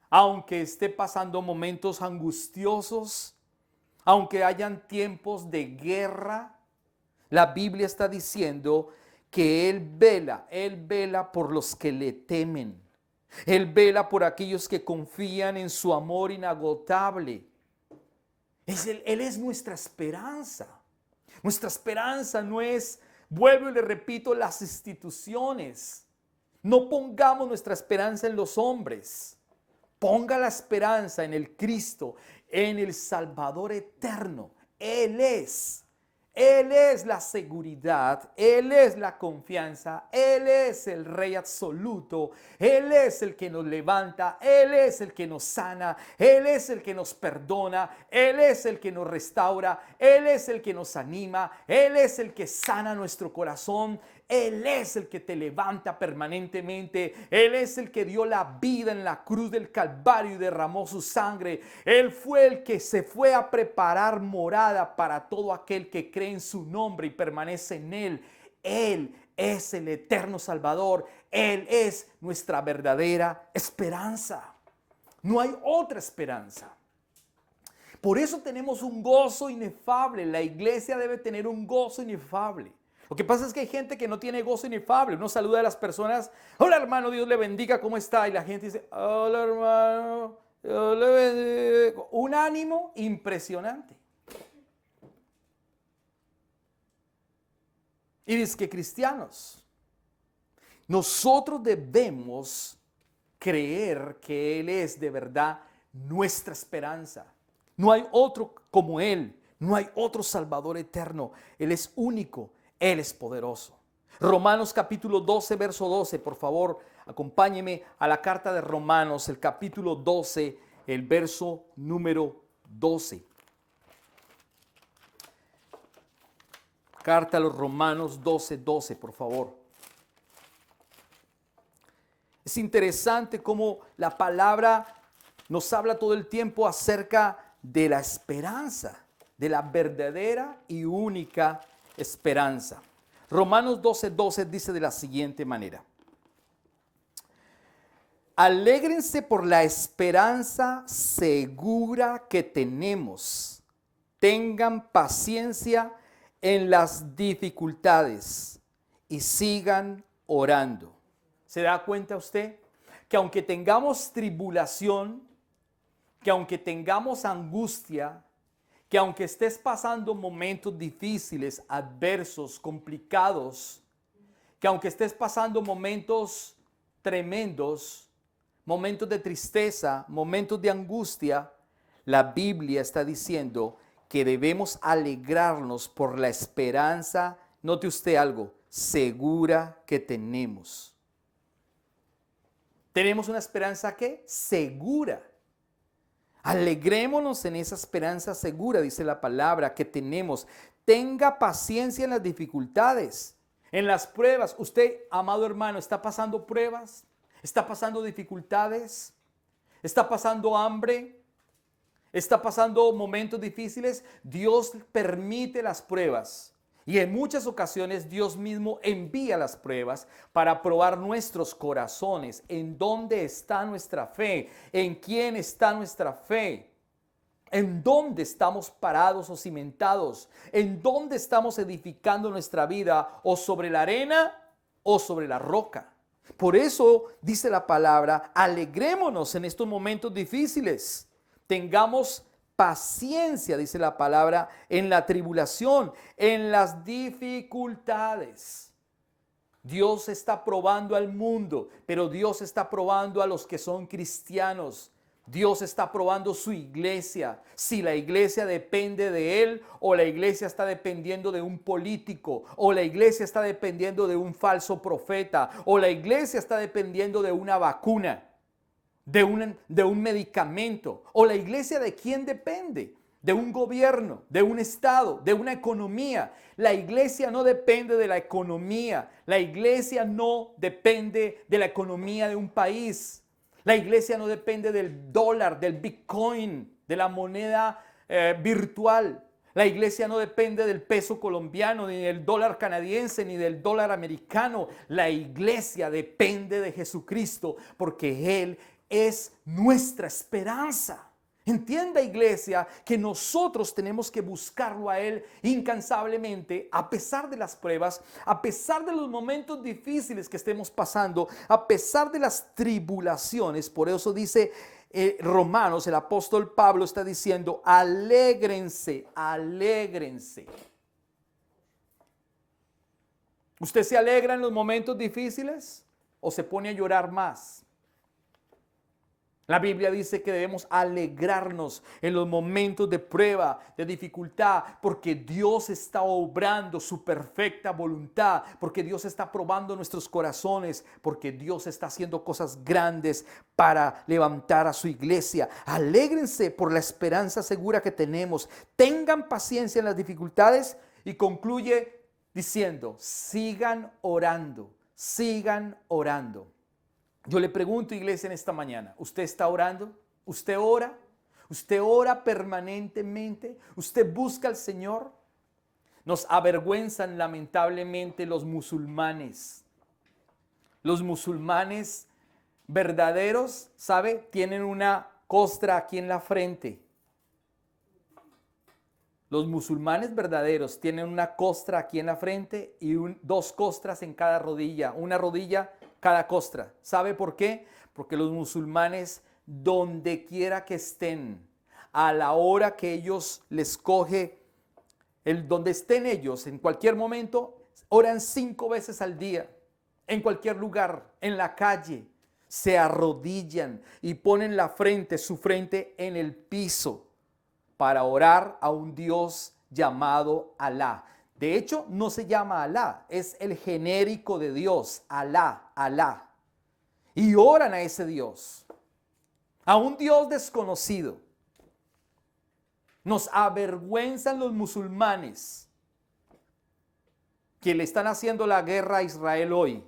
aunque esté pasando momentos angustiosos, aunque hayan tiempos de guerra, la Biblia está diciendo que Él vela por los que le temen. Él vela por aquellos que confían en su amor inagotable. Él es nuestra esperanza. Nuestra esperanza no es, vuelvo y le repito, las instituciones. No pongamos nuestra esperanza en los hombres. Ponga la esperanza en el Cristo, en el Salvador eterno. Él es la seguridad, Él es la confianza, Él es el Rey absoluto, Él es el que nos levanta, Él es el que nos sana, Él es el que nos perdona, Él es el que nos restaura, Él es el que nos anima, Él es el que sana nuestro corazón. Él es el que te levanta permanentemente. Él es el que dio la vida en la cruz del Calvario y derramó su sangre. Él fue el que se fue a preparar morada para todo aquel que cree en su nombre y permanece en Él. Él es el eterno Salvador. Él es nuestra verdadera esperanza. No hay otra esperanza. Por eso tenemos un gozo inefable. La iglesia debe tener un gozo inefable. Lo que pasa es que hay gente que no tiene gozo inefable. Uno saluda a las personas: hola hermano, Dios le bendiga, ¿cómo está? Y la gente dice: hola hermano, Dios le bendiga. Un ánimo impresionante. Y dice que cristianos, nosotros debemos creer que Él es de verdad nuestra esperanza. No hay otro como Él, no hay otro Salvador eterno. Él es único. Él es poderoso. Romanos capítulo 12, verso 12. Por favor, acompáñeme a la carta de Romanos, el capítulo 12, el verso número 12. Carta a los Romanos 12, 12, por favor. Es interesante cómo la palabra nos habla todo el tiempo acerca de la esperanza, de la verdadera y única esperanza. Romanos 12, 12 dice de la siguiente manera: alégrense por la esperanza segura que tenemos. Tengan paciencia en las dificultades y sigan orando. ¿Se da cuenta usted que aunque tengamos tribulación, que aunque tengamos angustia, que aunque estés pasando momentos difíciles, adversos, complicados, que aunque estés pasando momentos tremendos, momentos de tristeza, momentos de angustia, la Biblia está diciendo que debemos alegrarnos por la esperanza, note usted algo, segura que tenemos. ¿Tenemos una esperanza qué? Segura. Alegrémonos en esa esperanza segura, dice la palabra, que tenemos. Tenga paciencia en las dificultades, en las pruebas. Usted, amado hermano, ¿está pasando pruebas? ¿Está pasando dificultades? ¿Está pasando hambre? está pasando momentos difíciles, Dios permite las pruebas. Y en muchas ocasiones Dios mismo envía las pruebas para probar nuestros corazones, en dónde está nuestra fe, en quién está nuestra fe, en dónde estamos parados o cimentados, en dónde estamos edificando nuestra vida, o sobre la arena o sobre la roca. Por eso dice la palabra, alegrémonos en estos momentos difíciles, tengamos paciencia, dice la palabra, en la tribulación, en las dificultades. Dios está probando al mundo, pero Dios está probando a los que son cristianos. Dios está probando su iglesia. Si la iglesia depende de Él, o la iglesia está dependiendo de un político, o la iglesia está dependiendo de un falso profeta, o la iglesia está dependiendo de una vacuna, de un medicamento, o la iglesia de quién depende, de un gobierno, de un estado, de una economía. La iglesia no depende de la economía, la iglesia no depende de la economía de un país, la iglesia no depende del dólar, del Bitcoin, de la moneda virtual. La iglesia no depende del peso colombiano, ni del dólar canadiense, ni del dólar americano. La iglesia depende de Jesucristo, porque Él es nuestra esperanza. Entienda, iglesia, que nosotros tenemos que buscarlo a Él incansablemente, a pesar de las pruebas, a pesar de los momentos difíciles que estemos pasando, a pesar de las tribulaciones. Por eso dice Romanos, el apóstol Pablo está diciendo, alégrense, alégrense. ¿Usted se alegra en los momentos difíciles o se pone a llorar más? La Biblia dice que debemos alegrarnos en los momentos de prueba, de dificultad, porque Dios está obrando su perfecta voluntad, porque Dios está probando nuestros corazones, porque Dios está haciendo cosas grandes para levantar a su iglesia. Alégrense por la esperanza segura que tenemos. Tengan paciencia en las dificultades, y concluye diciendo, sigan orando, sigan orando. Yo le pregunto, iglesia, en esta mañana, ¿usted está orando? ¿Usted ora? ¿Usted ora permanentemente? ¿Usted busca al Señor? Nos avergüenzan lamentablemente los musulmanes. Los musulmanes verdaderos, ¿sabe? Tienen una costra aquí en la frente. Los musulmanes verdaderos tienen una costra aquí en la frente y dos costras en cada rodilla. Una rodilla cada costra. ¿Sabe por qué? Porque los musulmanes, donde quiera que estén, a la hora que ellos les coge, donde estén ellos, en cualquier momento, oran 5 veces al día, en cualquier lugar, en la calle, se arrodillan y ponen su frente en el piso para orar a un Dios llamado Alá. De hecho, no se llama Alá, es el genérico de Dios, Alá, Alá. Y oran a ese Dios, a un Dios desconocido. Nos avergüenzan los musulmanes que le están haciendo la guerra a Israel hoy,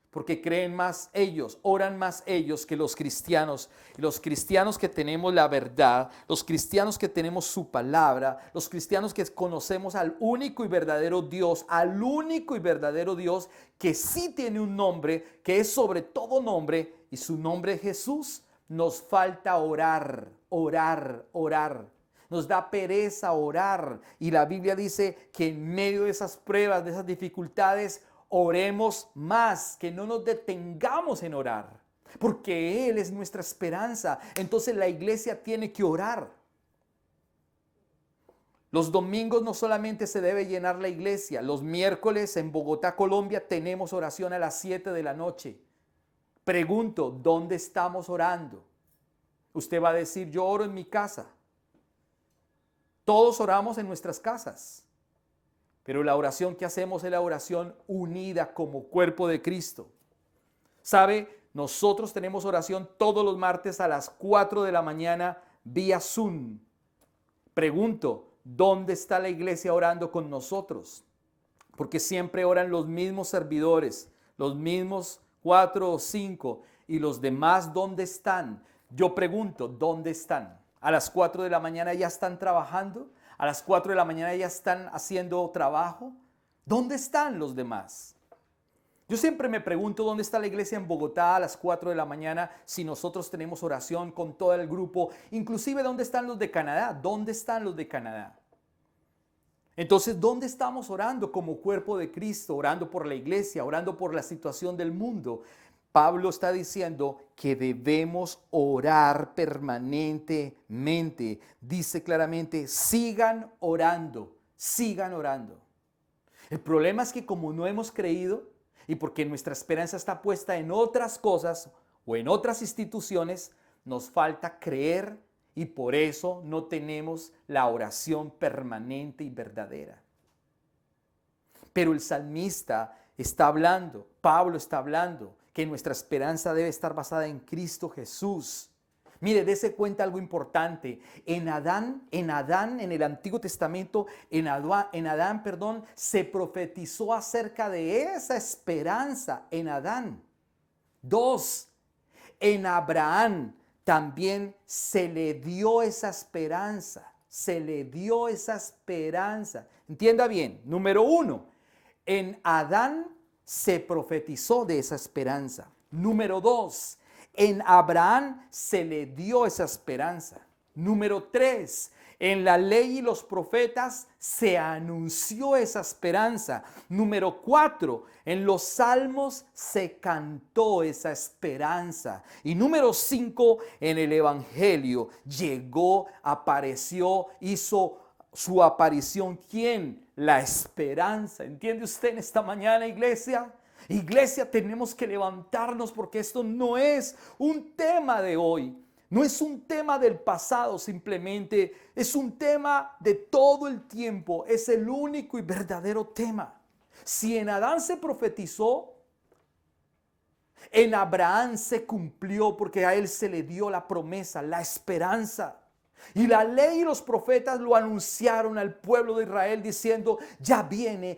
porque creen más ellos, oran más ellos que los cristianos. Y los cristianos que tenemos la verdad, los cristianos que tenemos su palabra, los cristianos que conocemos al único y verdadero Dios, que sí tiene un nombre, que es sobre todo nombre, y su nombre es Jesús. Nos falta orar, orar, orar. Nos da pereza orar. Y la Biblia dice que en medio de esas pruebas, de esas dificultades, oremos más, que no nos detengamos en orar, porque Él es nuestra esperanza. Entonces la iglesia tiene que orar. Los domingos no solamente se debe llenar la iglesia, los miércoles en Bogotá, Colombia, tenemos oración a las 7 de la noche. Pregunto, ¿dónde estamos orando? Usted va a decir, yo oro en mi casa. Todos oramos en nuestras casas. Pero la oración que hacemos es la oración unida como cuerpo de Cristo. ¿Sabe? Nosotros tenemos oración todos los martes a las 4 de la mañana vía Zoom. Pregunto, ¿dónde está la iglesia orando con nosotros? Porque siempre oran los mismos servidores, los mismos 4 o 5, y los demás, ¿dónde están? Yo pregunto, ¿dónde están? A las 4 de la mañana ya están trabajando. A las 4 de la mañana ya están haciendo trabajo. ¿Dónde están los demás? Yo siempre me pregunto dónde está la iglesia en Bogotá a las 4 de la mañana si nosotros tenemos oración con todo el grupo. Inclusive, ¿dónde están los de Canadá? ¿Dónde están los de Canadá? Entonces, ¿dónde estamos orando como cuerpo de Cristo? Orando por la iglesia, orando por la situación del mundo. Pablo está diciendo que debemos orar permanentemente. Dice claramente, sigan orando, sigan orando. El problema es que como no hemos creído y porque nuestra esperanza está puesta en otras cosas o en otras instituciones, nos falta creer y por eso no tenemos la oración permanente y verdadera. Pero el salmista está hablando, Pablo está hablando, que nuestra esperanza debe estar basada en Cristo Jesús. Mire, dése cuenta algo importante. En Adán, en el Antiguo Testamento, en Adán, se profetizó acerca de esa esperanza en Adán. 2, en Abraham también se le dio esa esperanza. Se le dio esa esperanza. Entienda bien. Número 1, en Adán se profetizó de esa esperanza. Número 2, en Abraham se le dio esa esperanza. Número 3, en la ley y los profetas se anunció esa esperanza. Número 4, en los salmos se cantó esa esperanza. Y número 5, en el evangelio llegó, apareció, hizo su aparición. ¿Quién? La esperanza. ¿Entiende usted en esta mañana, iglesia? Iglesia, tenemos que levantarnos porque esto no es un tema de hoy. No es un tema del pasado simplemente. Es un tema de todo el tiempo. Es el único y verdadero tema. Si en Adán se profetizó, en Abraham se cumplió porque a él se le dio la promesa, la esperanza. Y la ley y los profetas lo anunciaron al pueblo de Israel diciendo, ya viene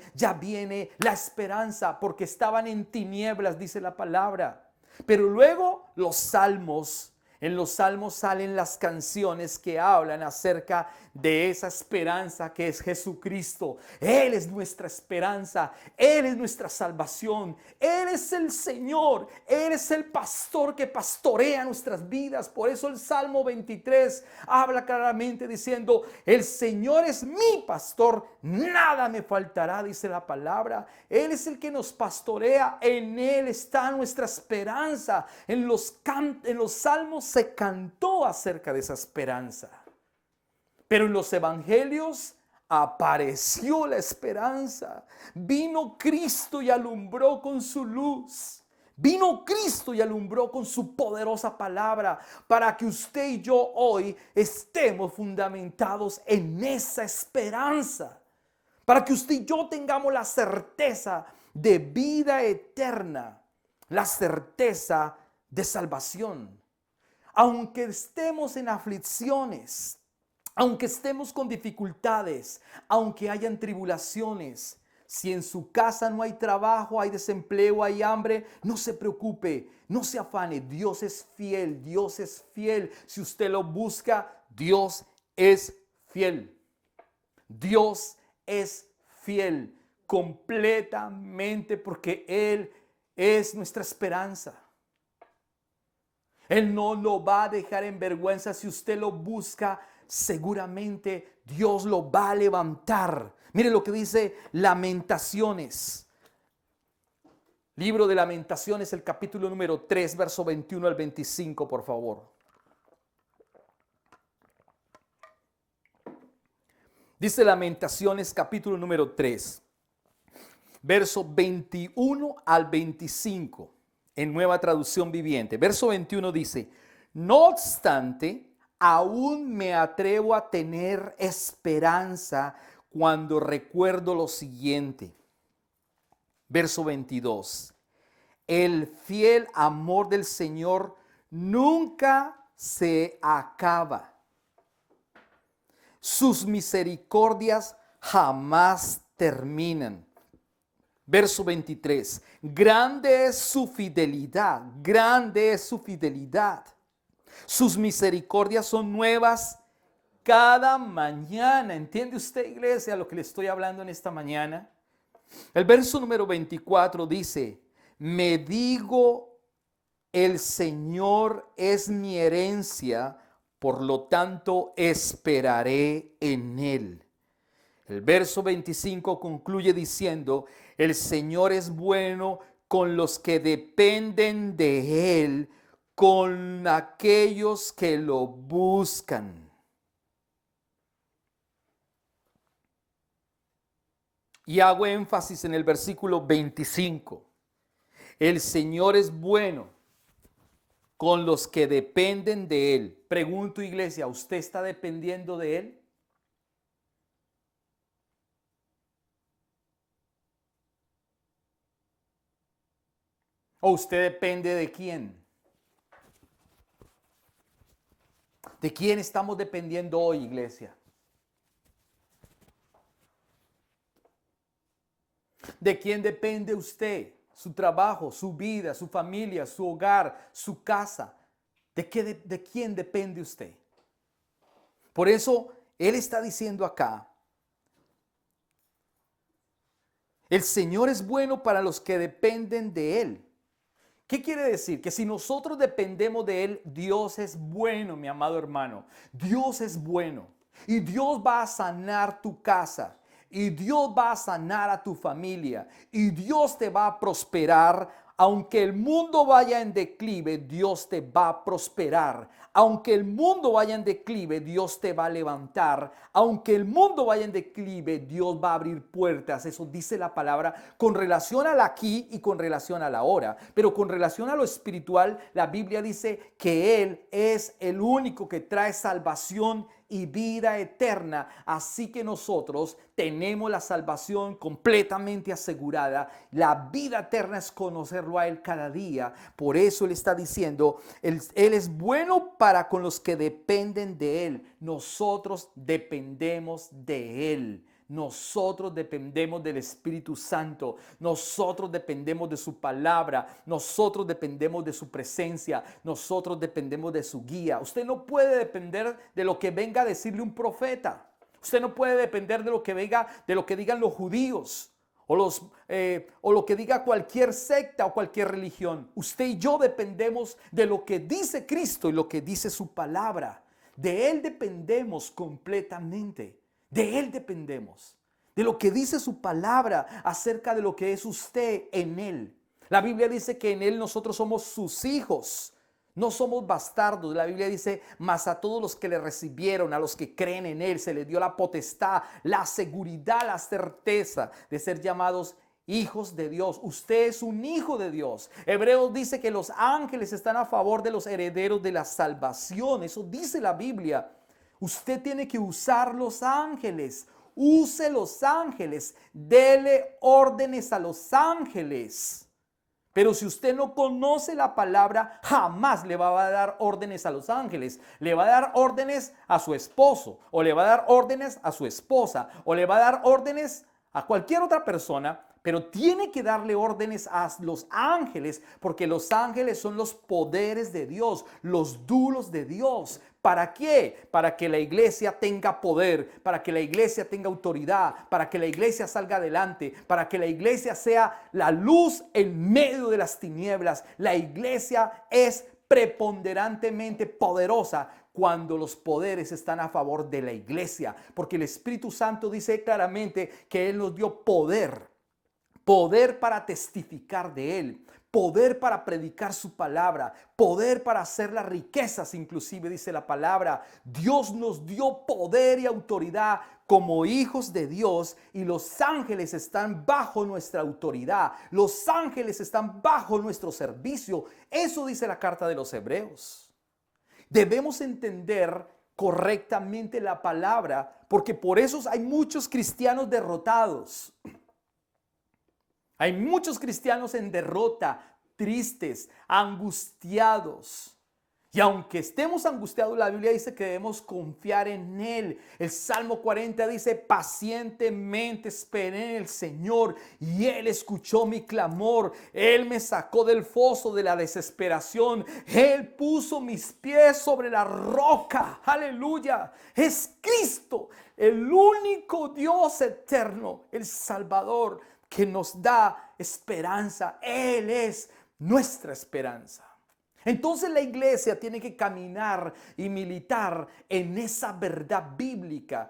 la esperanza, porque estaban en tinieblas, dice la palabra. Pero luego en los salmos salen las canciones que hablan acerca de esa esperanza que es Jesucristo. Él es nuestra esperanza, Él es nuestra salvación, Él es el Señor, Él es el pastor que pastorea nuestras vidas. Por eso el Salmo 23 habla claramente diciendo, el Señor es mi pastor, nada me faltará, dice la palabra. Él es el que nos pastorea, en Él está nuestra esperanza. En los salmos se cantó acerca de esa esperanza. Pero en los evangelios apareció la esperanza. Vino Cristo y alumbró con su luz. Vino Cristo y alumbró con su poderosa palabra para que usted y yo hoy estemos fundamentados en esa esperanza. Para que usted y yo tengamos la certeza de vida eterna, la certeza de salvación. Aunque estemos en aflicciones, aunque estemos con dificultades, aunque hayan tribulaciones, si en su casa no hay trabajo, hay desempleo, hay hambre, no se preocupe, no se afane. Dios es fiel, Dios es fiel. Si usted lo busca, Dios es fiel. Dios es fiel completamente porque Él es nuestra esperanza. Él no lo va a dejar en vergüenza. Si usted lo busca, seguramente Dios lo va a levantar. Mire lo que dice Lamentaciones. Libro de Lamentaciones, el capítulo número 3, verso 21 al 25, por favor. Dice Lamentaciones, capítulo número 3, verso 21 al 25. En Nueva Traducción Viviente. Verso 21 dice, no obstante, aún me atrevo a tener esperanza cuando recuerdo lo siguiente. Verso 22, el fiel amor del Señor nunca se acaba. Sus misericordias jamás terminan. Verso 23, grande es su fidelidad, grande es su fidelidad. Sus misericordias son nuevas cada mañana. ¿Entiende usted, iglesia, lo que le estoy hablando en esta mañana? El verso número 24 dice, me digo, el Señor es mi herencia, por lo tanto esperaré en Él. El verso 25 concluye diciendo, el Señor es bueno con los que dependen de Él, con aquellos que lo buscan. Y hago énfasis en el versículo 25. El Señor es bueno con los que dependen de Él. Pregunto, iglesia, ¿usted está dependiendo de Él? ¿O usted depende de quién? ¿De quién estamos dependiendo hoy, iglesia? ¿De quién depende usted? Su trabajo, su vida, su familia, su hogar, su casa. ¿De quién depende usted? Por eso Él está diciendo acá, el Señor es bueno para los que dependen de Él. ¿Qué quiere decir? Que si nosotros dependemos de Él, Dios es bueno, mi amado hermano. Dios es bueno. Y Dios va a sanar tu casa. Y Dios va a sanar a tu familia. Y Dios te va a prosperar. Aunque el mundo vaya en declive, Dios te va a prosperar. Aunque el mundo vaya en declive, Dios te va a levantar. Aunque el mundo vaya en declive, Dios va a abrir puertas. Eso dice la palabra con relación al aquí y con relación a la ahora. Pero con relación a lo espiritual, la Biblia dice que Él es el único que trae salvación y vida eterna. Así que nosotros tenemos la salvación completamente asegurada. La vida eterna es conocerlo a Él cada día. Por eso Él está diciendo, Él es bueno para con los que dependen de Él. Nosotros dependemos de Él. Nosotros dependemos del Espíritu Santo, nosotros dependemos de su palabra, nosotros dependemos de su presencia, nosotros dependemos de su guía. Usted no puede depender de lo que venga a decirle un profeta. Usted no puede depender de lo que venga, de lo que digan los judíos o lo que diga cualquier secta o cualquier religión. Usted y yo dependemos de lo que dice Cristo y lo que dice su palabra. De Él dependemos completamente. De Él dependemos, de lo que dice su palabra acerca de lo que es usted en Él. La Biblia dice que en Él nosotros somos sus hijos, no somos bastardos. La Biblia dice, mas a todos los que le recibieron, a los que creen en Él, se les dio la potestad, la seguridad, la certeza de ser llamados hijos de Dios. Usted es un hijo de Dios. Hebreos dice que los ángeles están a favor de los herederos de la salvación. Eso dice la Biblia. Usted tiene que usar los ángeles. Use los ángeles. Dele órdenes a los ángeles. Pero si usted no conoce la palabra, jamás le va a dar órdenes a los ángeles. Le va a dar órdenes a su esposo, o le va a dar órdenes a su esposa, o le va a dar órdenes a cualquier otra persona. Pero tiene que darle órdenes a los ángeles, porque los ángeles son los poderes de Dios, los dulos de Dios. ¿Para qué? Para que la iglesia tenga poder, para que la iglesia tenga autoridad, para que la iglesia salga adelante, para que la iglesia sea la luz en medio de las tinieblas. La iglesia es preponderantemente poderosa cuando los poderes están a favor de la iglesia, porque el Espíritu Santo dice claramente que Él nos dio poder. Poder para testificar de Él, poder para predicar su palabra, poder para hacer las riquezas, inclusive dice la palabra. Dios nos dio poder y autoridad como hijos de Dios, y los ángeles están bajo nuestra autoridad. Los ángeles están bajo nuestro servicio. Eso dice la carta de los Hebreos. Debemos entender correctamente la palabra, porque por eso hay muchos cristianos derrotados. Hay muchos cristianos en derrota, tristes, angustiados. Y aunque estemos angustiados, la Biblia dice que debemos confiar en Él. El Salmo 40 dice, pacientemente esperé en el Señor y Él escuchó mi clamor. Él me sacó del foso de la desesperación. Él puso mis pies sobre la roca. Aleluya. Es Cristo, el único Dios eterno, el Salvador, que nos da esperanza. Él es nuestra esperanza. Entonces la iglesia tiene que caminar y militar en esa verdad bíblica.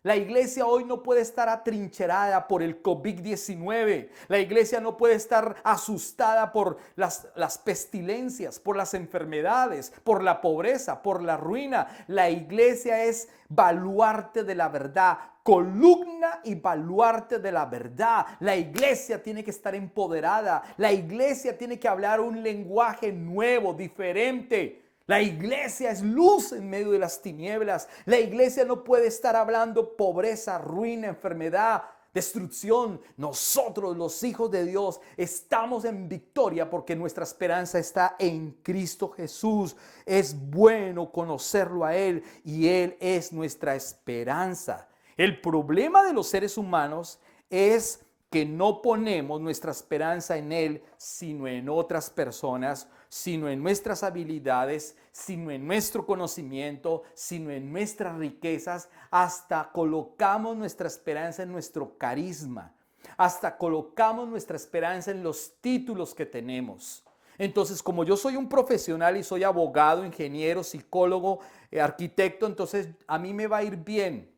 La iglesia hoy no puede estar atrincherada por el COVID-19. La iglesia no puede estar asustada por las pestilencias, por las enfermedades, por la pobreza, por la ruina. La iglesia es baluarte de la verdad, columna y baluarte de la verdad. La iglesia tiene que estar empoderada. La iglesia tiene que hablar un lenguaje nuevo, diferente. La iglesia es luz en medio de las tinieblas. La iglesia no puede estar hablando pobreza, ruina, enfermedad, destrucción. Nosotros, los hijos de Dios, estamos en victoria porque nuestra esperanza está en Cristo Jesús. Es bueno conocerlo a Él y Él es nuestra esperanza. El problema de los seres humanos es que no ponemos nuestra esperanza en Él, sino en otras personas, sino en nuestras habilidades, sino en nuestro conocimiento, sino en nuestras riquezas. Hasta colocamos nuestra esperanza en nuestro carisma. Hasta colocamos nuestra esperanza en los títulos que tenemos. Entonces, como yo soy un profesional y soy abogado, ingeniero, psicólogo, arquitecto, entonces a mí me va a ir bien.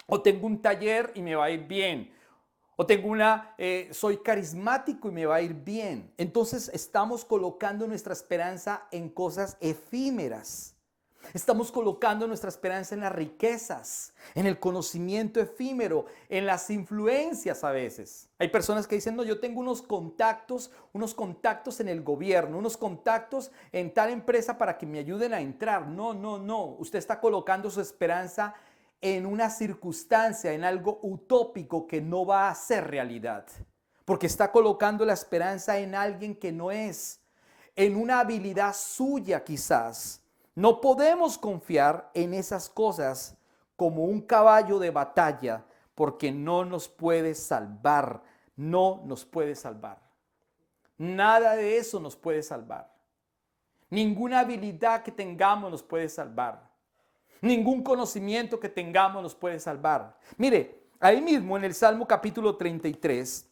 O tengo un taller y me va a ir bien. O soy carismático y me va a ir bien. Entonces estamos colocando nuestra esperanza en cosas efímeras. Estamos colocando nuestra esperanza en las riquezas, en el conocimiento efímero, en las influencias a veces. Hay personas que dicen, no, yo tengo unos contactos en el gobierno, unos contactos en tal empresa para que me ayuden a entrar. No. Usted está colocando su esperanza en una circunstancia, en algo utópico que no va a ser realidad. Porque está colocando la esperanza en alguien que no es, en una habilidad suya quizás. No podemos confiar en esas cosas como un caballo de batalla porque no nos puede salvar, no nos puede salvar. Nada de eso nos puede salvar. Ninguna habilidad que tengamos nos puede salvar. Ningún conocimiento que tengamos nos puede salvar. Mire, ahí mismo en el Salmo capítulo 33,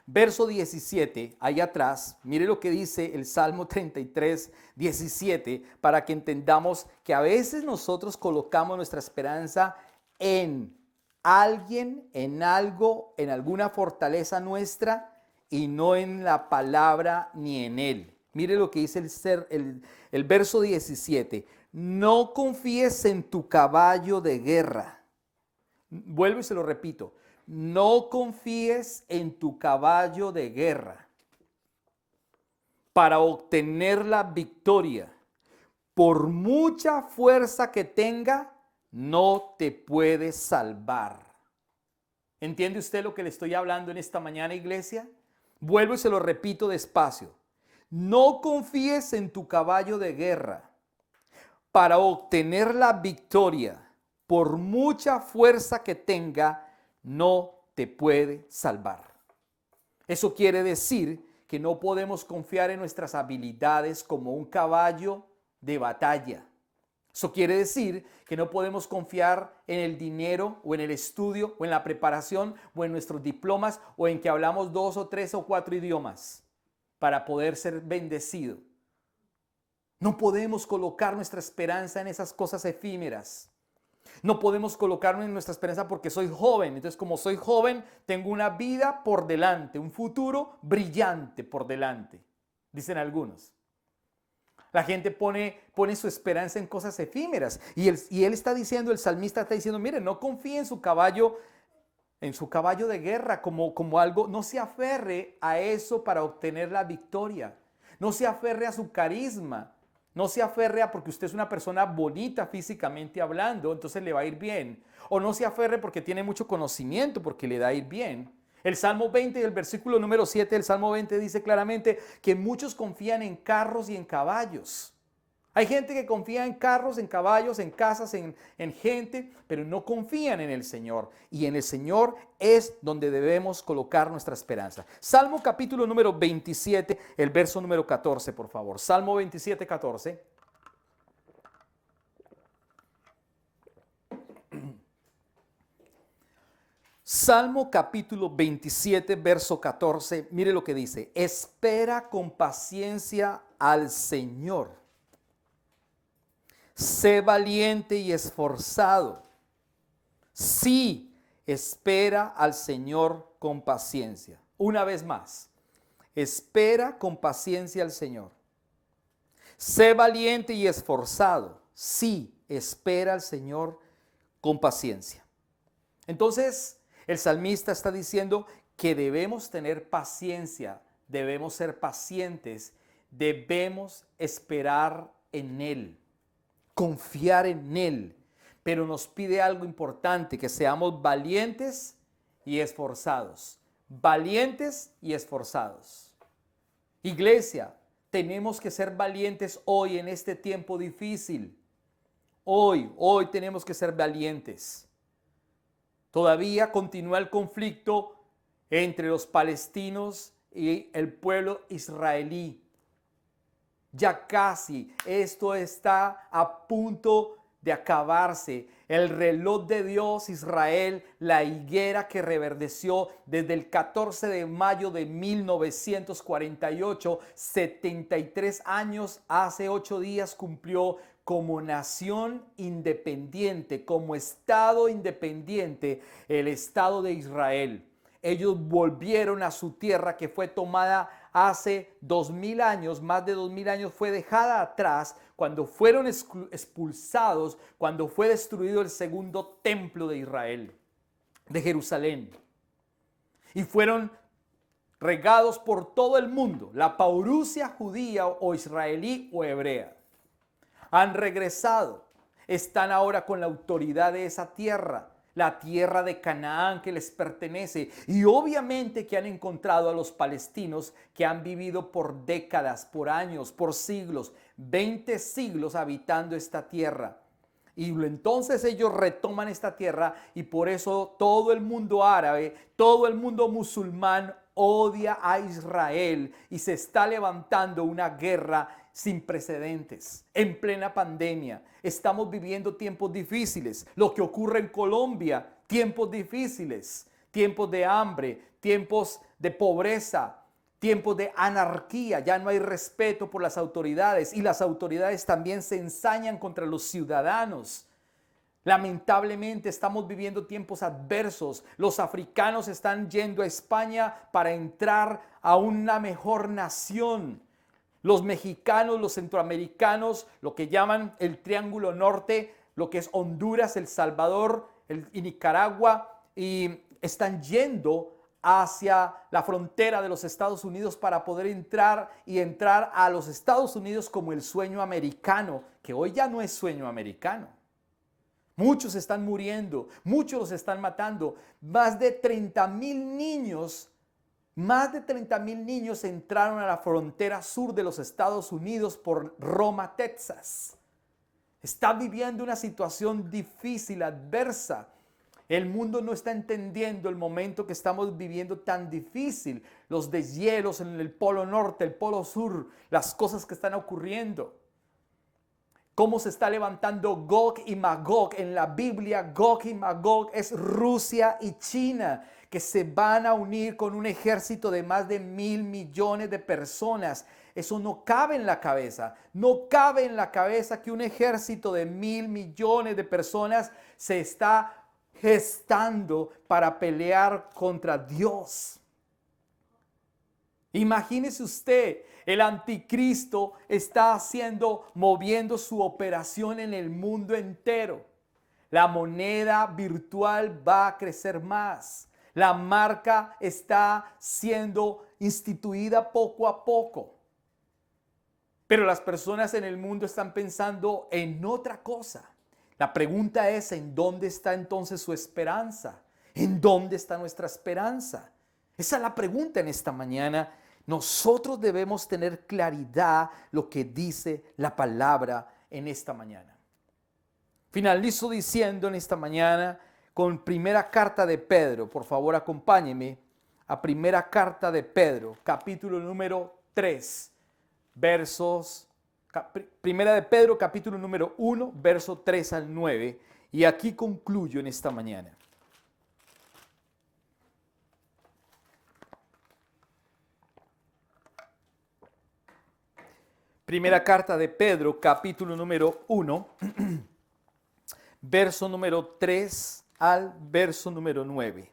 verso 17, ahí atrás, mire lo que dice el Salmo 33, 17, para que entendamos que a veces nosotros colocamos nuestra esperanza en alguien, en algo, en alguna fortaleza nuestra y no en la palabra ni en Él. Mire lo que dice el verso 17. No confíes en tu caballo de guerra. Vuelvo y se lo repito. No confíes en tu caballo de guerra para obtener la victoria. Por mucha fuerza que tenga, no te puede salvar. ¿Entiende usted lo que le estoy hablando en esta mañana, iglesia? Vuelvo y se lo repito despacio. No confíes en tu caballo de guerra para obtener la victoria. Por mucha fuerza que tenga, no te puede salvar. Eso quiere decir que no podemos confiar en nuestras habilidades como un caballo de batalla. Eso quiere decir que no podemos confiar en el dinero o en el estudio o en la preparación o en nuestros diplomas o en que hablamos 2 o 3 o 4 idiomas para poder ser bendecido. No podemos colocar nuestra esperanza en esas cosas efímeras. No podemos colocar nuestra esperanza porque soy joven. Entonces, como soy joven, tengo una vida por delante, un futuro brillante por delante, dicen algunos. La gente pone su esperanza en cosas efímeras. Y él está diciendo, el salmista está diciendo, mire, no confíe en su caballo de guerra como algo. No se aferre a eso para obtener la victoria. No se aferre a su carisma. No se aferre a porque usted es una persona bonita físicamente hablando, entonces le va a ir bien. O no se aferre porque tiene mucho conocimiento, porque le da a ir bien. El Salmo 20 y el versículo número 7 del Salmo 20 dice claramente que muchos confían en carros y en caballos. Hay gente que confía en carros, en caballos, en casas, en gente, pero no confían en el Señor. Y en el Señor es donde debemos colocar nuestra esperanza. Salmo capítulo número 27, el verso número 14, por favor. Salmo 27, 14. Salmo capítulo 27, verso 14. Mire lo que dice. Espera con paciencia al Señor. Sé valiente y esforzado. Sí, espera al Señor con paciencia. Una vez más, espera con paciencia al Señor. Sé valiente y esforzado. Sí, espera al Señor con paciencia. Entonces, el salmista está diciendo que debemos tener paciencia, debemos ser pacientes, debemos esperar en Él, confiar en Él, pero nos pide algo importante, que seamos valientes y esforzados. Valientes y esforzados. Iglesia, tenemos que ser valientes hoy en este tiempo difícil. Hoy tenemos que ser valientes. Todavía continúa el conflicto entre los palestinos y el pueblo israelí. Ya casi esto está a punto de acabarse. El reloj de Dios, Israel, la higuera que reverdeció desde el 14 de mayo de 1948, 73 años, hace 8 días cumplió como nación independiente, como Estado independiente, el Estado de Israel. Ellos volvieron a su tierra que fue tomada hace 2000 años, más de 2000 años fue dejada atrás cuando fueron expulsados, cuando fue destruido el segundo templo de Israel, de Jerusalén. Y fueron regados por todo el mundo, la parusia judía o israelí o hebrea. Han regresado, están ahora con la autoridad de esa tierra, la tierra de Canaán que les pertenece, y obviamente que han encontrado a los palestinos que han vivido por décadas, por años, por siglos, 20 siglos habitando esta tierra. Y entonces ellos retoman esta tierra y por eso todo el mundo árabe, todo el mundo musulmán odia a Israel y se está levantando una guerra sin precedentes, en plena pandemia. Estamos viviendo tiempos difíciles. Lo que ocurre en Colombia, tiempos difíciles, tiempos de hambre, tiempos de pobreza, tiempos de anarquía. Ya no hay respeto por las autoridades y las autoridades también se ensañan contra los ciudadanos. Lamentablemente estamos viviendo tiempos adversos. Los africanos están yendo a España para entrar a una mejor nación. Los mexicanos, los centroamericanos, lo que llaman el Triángulo Norte, lo que es Honduras, El Salvador y Nicaragua, y están yendo hacia la frontera de los Estados Unidos para poder entrar a los Estados Unidos como el sueño americano, que hoy ya no es sueño americano. Muchos están muriendo, muchos los están matando. Más de 30,000 niños entraron a la frontera sur de los Estados Unidos por Roma, Texas. Está viviendo una situación difícil, adversa. El mundo no está entendiendo el momento que estamos viviendo tan difícil. Los deshielos en el polo norte, el polo sur, las cosas que están ocurriendo. Cómo se está levantando Gog y Magog. En la Biblia, Gog y Magog es Rusia y China, que se van a unir con un ejército de más de 1,000 millones de personas. Eso no cabe en la cabeza. No cabe en la cabeza que un ejército de 1,000 millones de personas se está gestando para pelear contra Dios. Imagínese usted, el anticristo está moviendo su operación en el mundo entero. La moneda virtual va a crecer más. La marca está siendo instituida poco a poco. Pero las personas en el mundo están pensando en otra cosa. La pregunta es, ¿en dónde está entonces su esperanza? ¿En dónde está nuestra esperanza? Esa es la pregunta en esta mañana. Nosotros debemos tener claridad lo que dice la palabra en esta mañana. Finalizo diciendo en esta mañana con primera carta de Pedro. Por favor, acompáñeme a primera carta de Pedro, capítulo número 3, primera de Pedro, capítulo número 1, verso 3 al 9. Y aquí concluyo en esta mañana. Primera carta de Pedro, capítulo número 1, verso número 3 al verso número 9.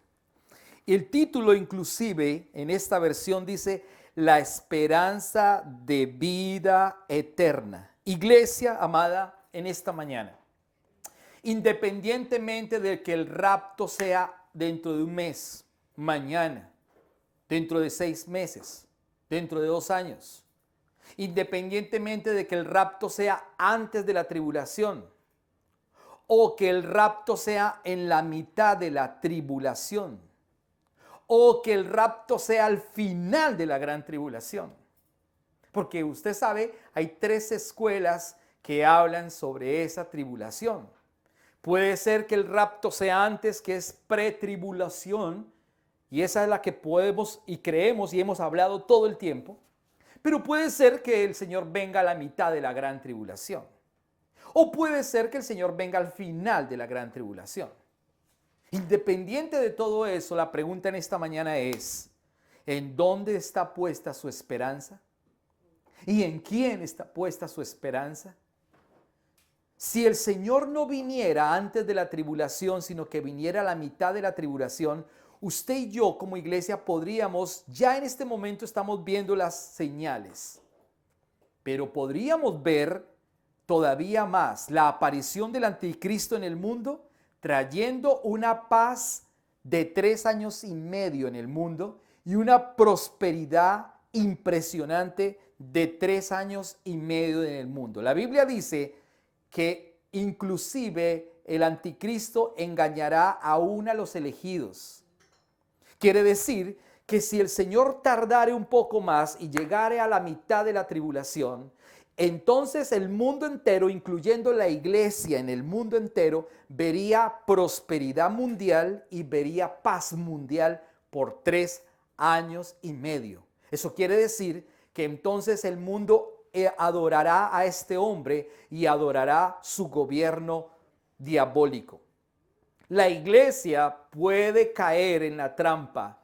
El título inclusive en esta versión dice la esperanza de vida eterna. Iglesia amada, en esta mañana, independientemente de que el rapto sea dentro de un mes, mañana, dentro de 6 meses, dentro de 2 años, independientemente de que el rapto sea antes de la tribulación o que el rapto sea en la mitad de la tribulación o que el rapto sea al final de la gran tribulación. Porque usted sabe, hay 3 escuelas que hablan sobre esa tribulación. Puede ser que el rapto sea antes, que es pretribulación, y esa es la que podemos y creemos y hemos hablado todo el tiempo. Pero puede ser que el Señor venga a la mitad de la gran tribulación. O puede ser que el Señor venga al final de la gran tribulación. Independiente de todo eso, la pregunta en esta mañana es, ¿en dónde está puesta su esperanza? ¿Y en quién está puesta su esperanza? Si el Señor no viniera antes de la tribulación, sino que viniera a la mitad de la tribulación, usted y yo como iglesia podríamos, ya en este momento estamos viendo las señales, pero podríamos ver todavía más la aparición del anticristo en el mundo, trayendo una paz de 3 años y medio en el mundo y una prosperidad impresionante de 3 años y medio en el mundo. La Biblia dice que inclusive el anticristo engañará aún a los elegidos. Quiere decir que si el Señor tardare un poco más y llegare a la mitad de la tribulación, entonces el mundo entero, incluyendo la iglesia en el mundo entero, vería prosperidad mundial y vería paz mundial por 3 años y medio. Eso quiere decir que entonces el mundo adorará a este hombre y adorará su gobierno diabólico. La iglesia puede caer en la trampa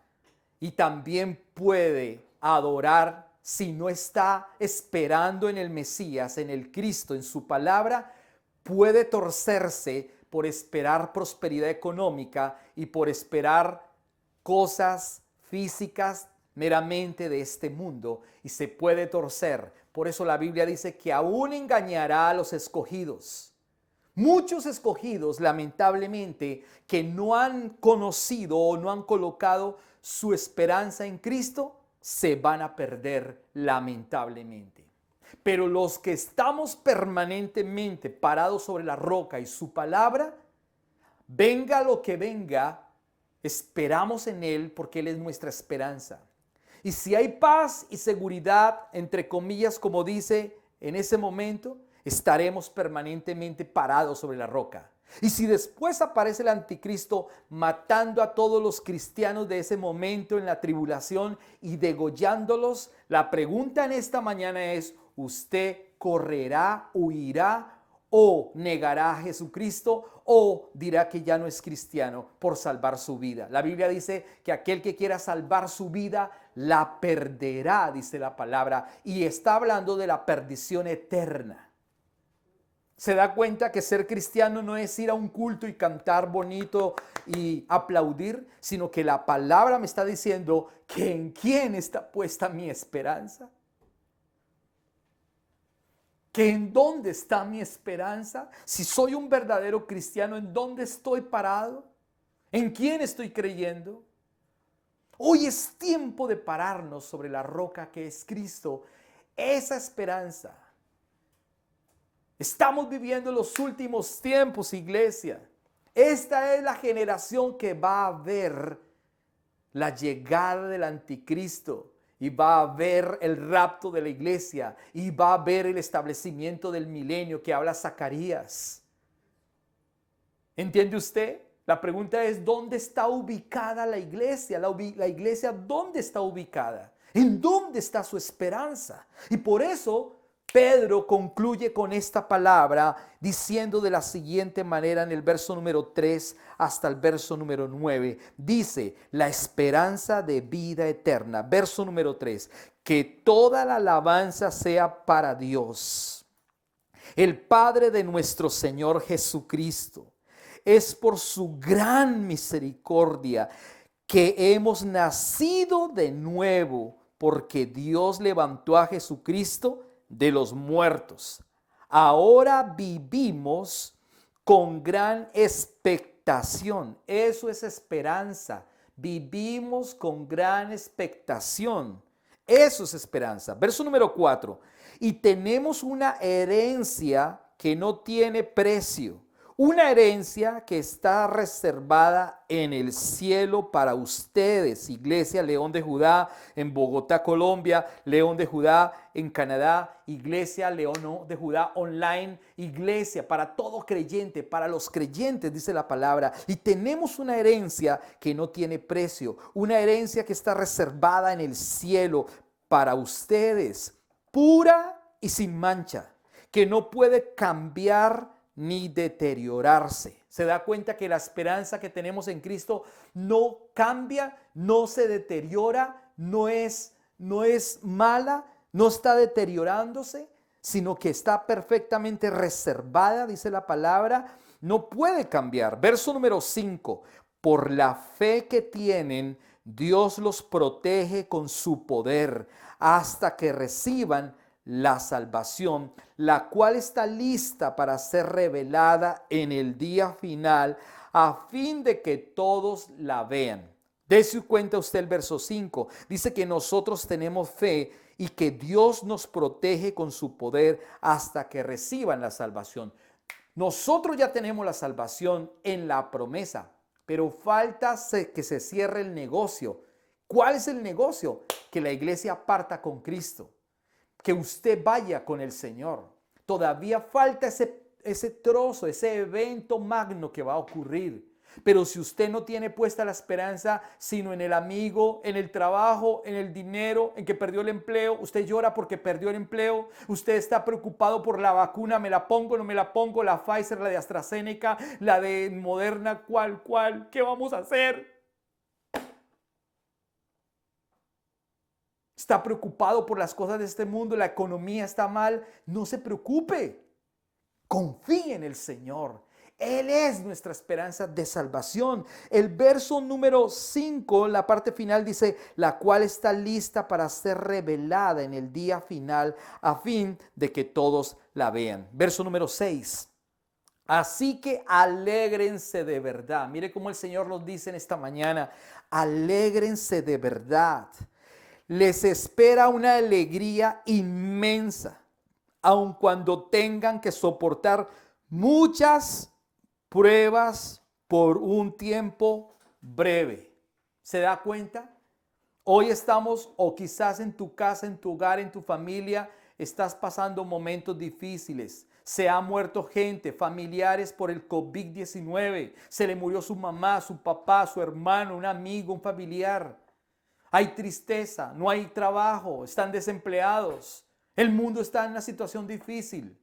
y también puede adorar si no está esperando en el Mesías, en el Cristo, en su palabra, puede torcerse por esperar prosperidad económica y por esperar cosas físicas meramente de este mundo y se puede torcer. Por eso la Biblia dice que aún engañará a los escogidos. Muchos escogidos, lamentablemente, que no han conocido o no han colocado su esperanza en Cristo, se van a perder lamentablemente. Pero los que estamos permanentemente parados sobre la roca y su palabra, venga lo que venga, esperamos en Él porque Él es nuestra esperanza. Y si hay paz y seguridad, entre comillas, como dice en ese momento, estaremos permanentemente parados sobre la roca. Y si después aparece el anticristo matando a todos los cristianos de ese momento en la tribulación y degollándolos, la pregunta en esta mañana es, ¿usted correrá, huirá o negará a Jesucristo o dirá que ya no es cristiano por salvar su vida? La Biblia dice que aquel que quiera salvar su vida la perderá, dice la palabra, y está hablando de la perdición eterna. Se da cuenta que ser cristiano no es ir a un culto y cantar bonito y aplaudir, sino que la palabra me está diciendo que en quién está puesta mi esperanza. ¿Que en dónde está mi esperanza? Si soy un verdadero cristiano, ¿en dónde estoy parado? ¿En quién estoy creyendo? Hoy es tiempo de pararnos sobre la roca que es Cristo. Esa esperanza. Estamos viviendo los últimos tiempos, iglesia. Esta es la generación que va a ver la llegada del anticristo y va a haber el rapto de la iglesia y va a haber el establecimiento del milenio que habla Zacarías. ¿Entiende usted? La pregunta es, ¿dónde está ubicada la iglesia? La iglesia, ¿dónde está ubicada? ¿En dónde está su esperanza? Y por eso Pedro concluye con esta palabra diciendo de la siguiente manera en el verso número 3 hasta el verso número 9. Dice, la esperanza de vida eterna. Verso número 3, que toda la alabanza sea para Dios, el Padre de nuestro Señor Jesucristo. Es por su gran misericordia que hemos nacido de nuevo, porque Dios levantó a Jesucristo de los muertos. Ahora vivimos con gran expectación. Eso es esperanza. Vivimos con gran expectación. Eso es esperanza. Verso número 4. Y tenemos una herencia que no tiene precio. Una herencia que está reservada en el cielo para ustedes, Iglesia León de Judá en Bogotá, Colombia, León de Judá en Canadá, Iglesia León de Judá online, iglesia para todo creyente, para los creyentes, dice la palabra. Y tenemos una herencia que no tiene precio, una herencia que está reservada en el cielo para ustedes, pura y sin mancha, que no puede cambiar ni deteriorarse. Se da cuenta que la esperanza que tenemos en Cristo no cambia, no se deteriora, no es mala, no está deteriorándose, sino que está perfectamente reservada, dice la palabra, no puede cambiar. Verso número 5, por la fe que tienen, Dios los protege con su poder hasta que reciban la salvación, la cual está lista para ser revelada en el día final, a fin de que todos la vean. Dese cuenta usted el verso 5. Dice que nosotros tenemos fe y que Dios nos protege con su poder hasta que reciban la salvación. Nosotros ya tenemos la salvación en la promesa, pero falta que se cierre el negocio. ¿Cuál es el negocio? Que la iglesia parta con Cristo, que usted vaya con el Señor. Todavía falta ese trozo, ese evento magno que va a ocurrir. Pero si usted no tiene puesta la esperanza sino en el amigo, en el trabajo, en el dinero, en que perdió el empleo, usted llora porque perdió el empleo, usted está preocupado por la vacuna, me la pongo, no me la pongo, la Pfizer, la de AstraZeneca, la de Moderna, ¿cuál? ¿Qué vamos a hacer? Está preocupado por las cosas de este mundo, la economía está mal, no se preocupe. Confíe en el Señor. Él es nuestra esperanza de salvación. El verso número 5, la parte final dice, la cual está lista para ser revelada en el día final a fin de que todos la vean. Verso número 6. Así que alégrense de verdad. Mire cómo el Señor nos dice en esta mañana, alégrense de verdad. Les espera una alegría inmensa, aun cuando tengan que soportar muchas pruebas por un tiempo breve. ¿Se da cuenta? Hoy estamos, o quizás en tu casa, en tu hogar, en tu familia, estás pasando momentos difíciles. Se ha muerto gente, familiares por el COVID-19. Se le murió su mamá, su papá, su hermano, un amigo, un familiar. Hay tristeza, no hay trabajo, están desempleados. El mundo está en una situación difícil.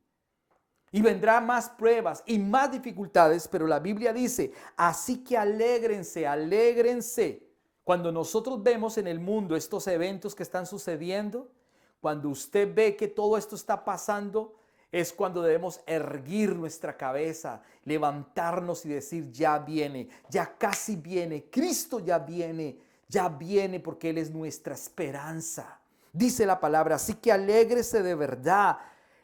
Y vendrá más pruebas y más dificultades, pero la Biblia dice, así que alégrense, alégrense. Cuando nosotros vemos en el mundo estos eventos que están sucediendo, cuando usted ve que todo esto está pasando, es cuando debemos erguir nuestra cabeza, levantarnos y decir, ya viene, ya casi viene, Cristo ya viene porque Él es nuestra esperanza. Dice la palabra, así que alégrese de verdad.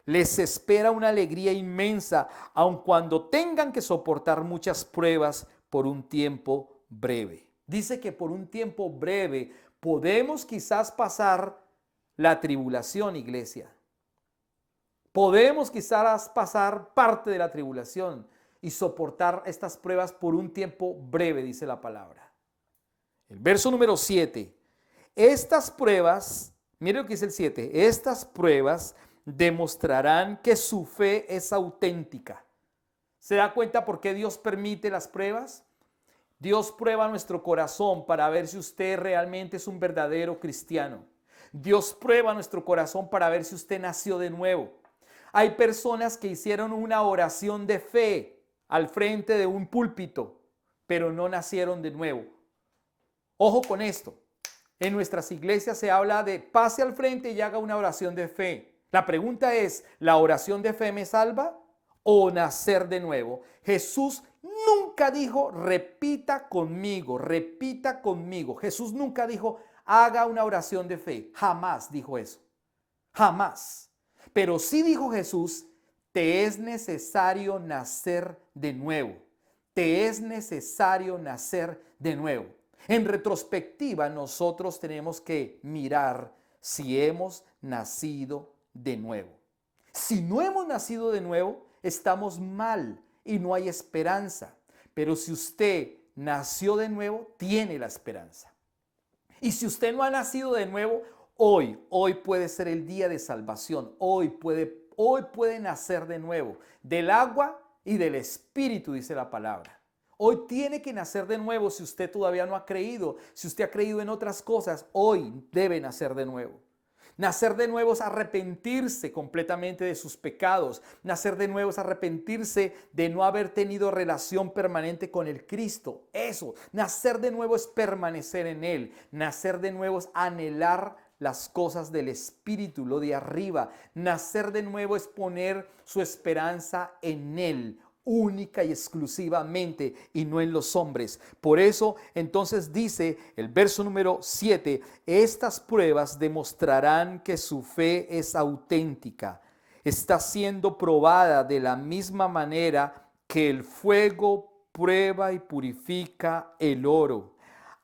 Les espera una alegría inmensa, aun cuando tengan que soportar muchas pruebas por un tiempo breve. Dice que por un tiempo breve podemos quizás pasar la tribulación, iglesia. Podemos quizás pasar parte de la tribulación y soportar estas pruebas por un tiempo breve, dice la palabra. El verso número 7. Estas pruebas, mire lo que dice el 7, estas pruebas demostrarán que su fe es auténtica. ¿Se da cuenta por qué Dios permite las pruebas? Dios prueba nuestro corazón para ver si usted realmente es un verdadero cristiano. Dios prueba nuestro corazón para ver si usted nació de nuevo. Hay personas que hicieron una oración de fe al frente de un púlpito, pero no nacieron de nuevo. Ojo con esto. En nuestras iglesias se habla de pase al frente y haga una oración de fe. La pregunta es, ¿la oración de fe me salva o nacer de nuevo? Jesús nunca dijo, repita conmigo, repita conmigo. Jesús nunca dijo, haga una oración de fe. Jamás dijo eso. Jamás. Pero sí dijo Jesús, te es necesario nacer de nuevo. Te es necesario nacer de nuevo. En retrospectiva, nosotros tenemos que mirar si hemos nacido de nuevo. Si no hemos nacido de nuevo, estamos mal y no hay esperanza. Pero si usted nació de nuevo, tiene la esperanza. Y si usted no ha nacido de nuevo, hoy puede ser el día de salvación. Hoy puede nacer de nuevo del agua y del Espíritu, dice la palabra. Hoy tiene que nacer de nuevo si usted todavía no ha creído. Si usted ha creído en otras cosas, hoy debe nacer de nuevo. Nacer de nuevo es arrepentirse completamente de sus pecados. Nacer de nuevo es arrepentirse de no haber tenido relación permanente con el Cristo. Eso, nacer de nuevo es permanecer en Él. Nacer de nuevo es anhelar las cosas del Espíritu, lo de arriba. Nacer de nuevo es poner su esperanza en Él, única y exclusivamente, y no en los hombres. Por eso entonces dice el verso número 7, estas pruebas demostrarán que su fe es auténtica. Está siendo probada de la misma manera que el fuego prueba y purifica el oro.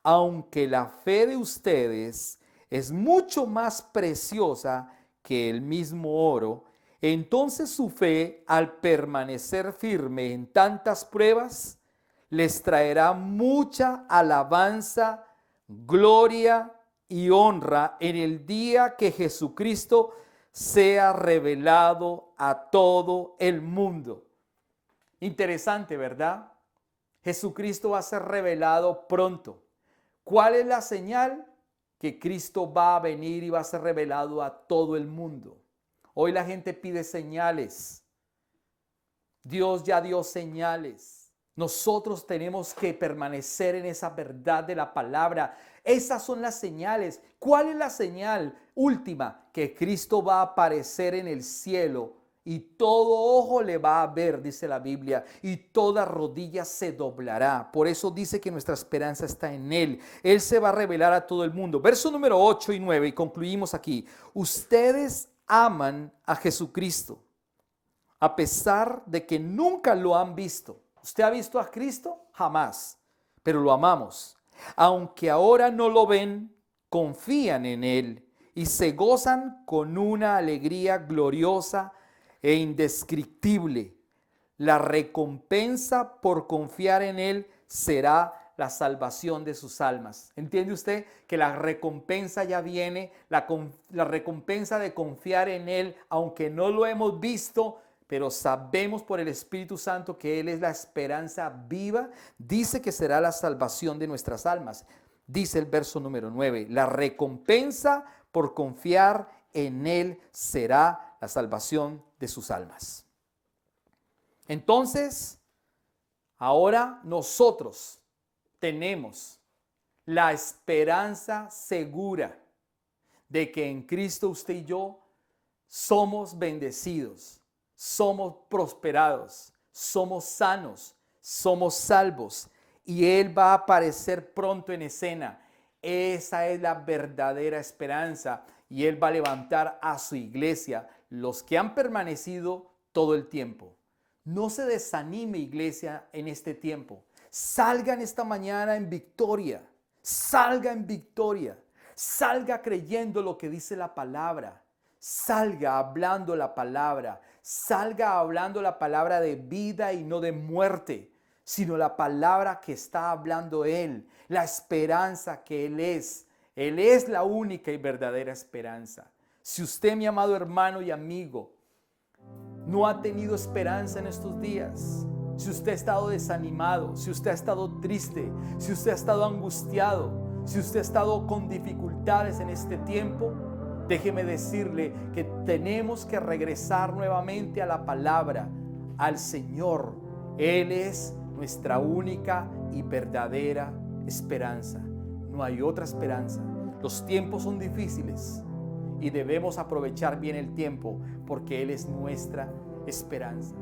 Aunque la fe de ustedes es mucho más preciosa que el mismo oro, entonces su fe, al permanecer firme en tantas pruebas, les traerá mucha alabanza, gloria y honra en el día que Jesucristo sea revelado a todo el mundo. Interesante, ¿verdad? Jesucristo va a ser revelado pronto. ¿Cuál es la señal? Que Cristo va a venir y va a ser revelado a todo el mundo. Hoy la gente pide señales. Dios ya dio señales. Nosotros tenemos que permanecer en esa verdad de la palabra. Esas son las señales. ¿Cuál es la señal última? Que Cristo va a aparecer en el cielo y todo ojo le va a ver, dice la Biblia, y toda rodilla se doblará. Por eso dice que nuestra esperanza está en Él. Él se va a revelar a todo el mundo. Verso número 8 y 9, y concluimos aquí. Ustedes aman a Jesucristo, a pesar de que nunca lo han visto. ¿Usted ha visto a Cristo? Jamás, pero lo amamos. Aunque ahora no lo ven, confían en Él y se gozan con una alegría gloriosa e indescriptible. La recompensa por confiar en Él será la salvación de sus almas. ¿Entiende usted que la recompensa ya viene? La recompensa de confiar en Él, aunque no lo hemos visto, pero sabemos por el Espíritu Santo que Él es la esperanza viva, dice que será la salvación de nuestras almas. Dice el verso número 9, la recompensa por confiar en Él será la salvación de sus almas. Entonces, ahora nosotros tenemos la esperanza segura de que en Cristo usted y yo somos bendecidos, somos prosperados, somos sanos, somos salvos y Él va a aparecer pronto en escena. Esa es la verdadera esperanza y Él va a levantar a su iglesia, los que han permanecido todo el tiempo. No se desanime, iglesia, en este tiempo. Salgan esta mañana en victoria. Salga en victoria. Salga creyendo lo que dice la palabra. Salga hablando la palabra. Salga hablando la palabra de vida y no de muerte. sino la palabra que está hablando Él, la esperanza que Él es. Él es la única y verdadera esperanza. Si usted, mi amado hermano y amigo, no ha tenido esperanza en estos días, si usted ha estado desanimado, si usted ha estado triste, si usted ha estado angustiado, si usted ha estado con dificultades en este tiempo, déjeme decirle que tenemos que regresar nuevamente a la palabra, al Señor. Él es nuestra única y verdadera esperanza. No hay otra esperanza. Los tiempos son difíciles y debemos aprovechar bien el tiempo porque Él es nuestra esperanza.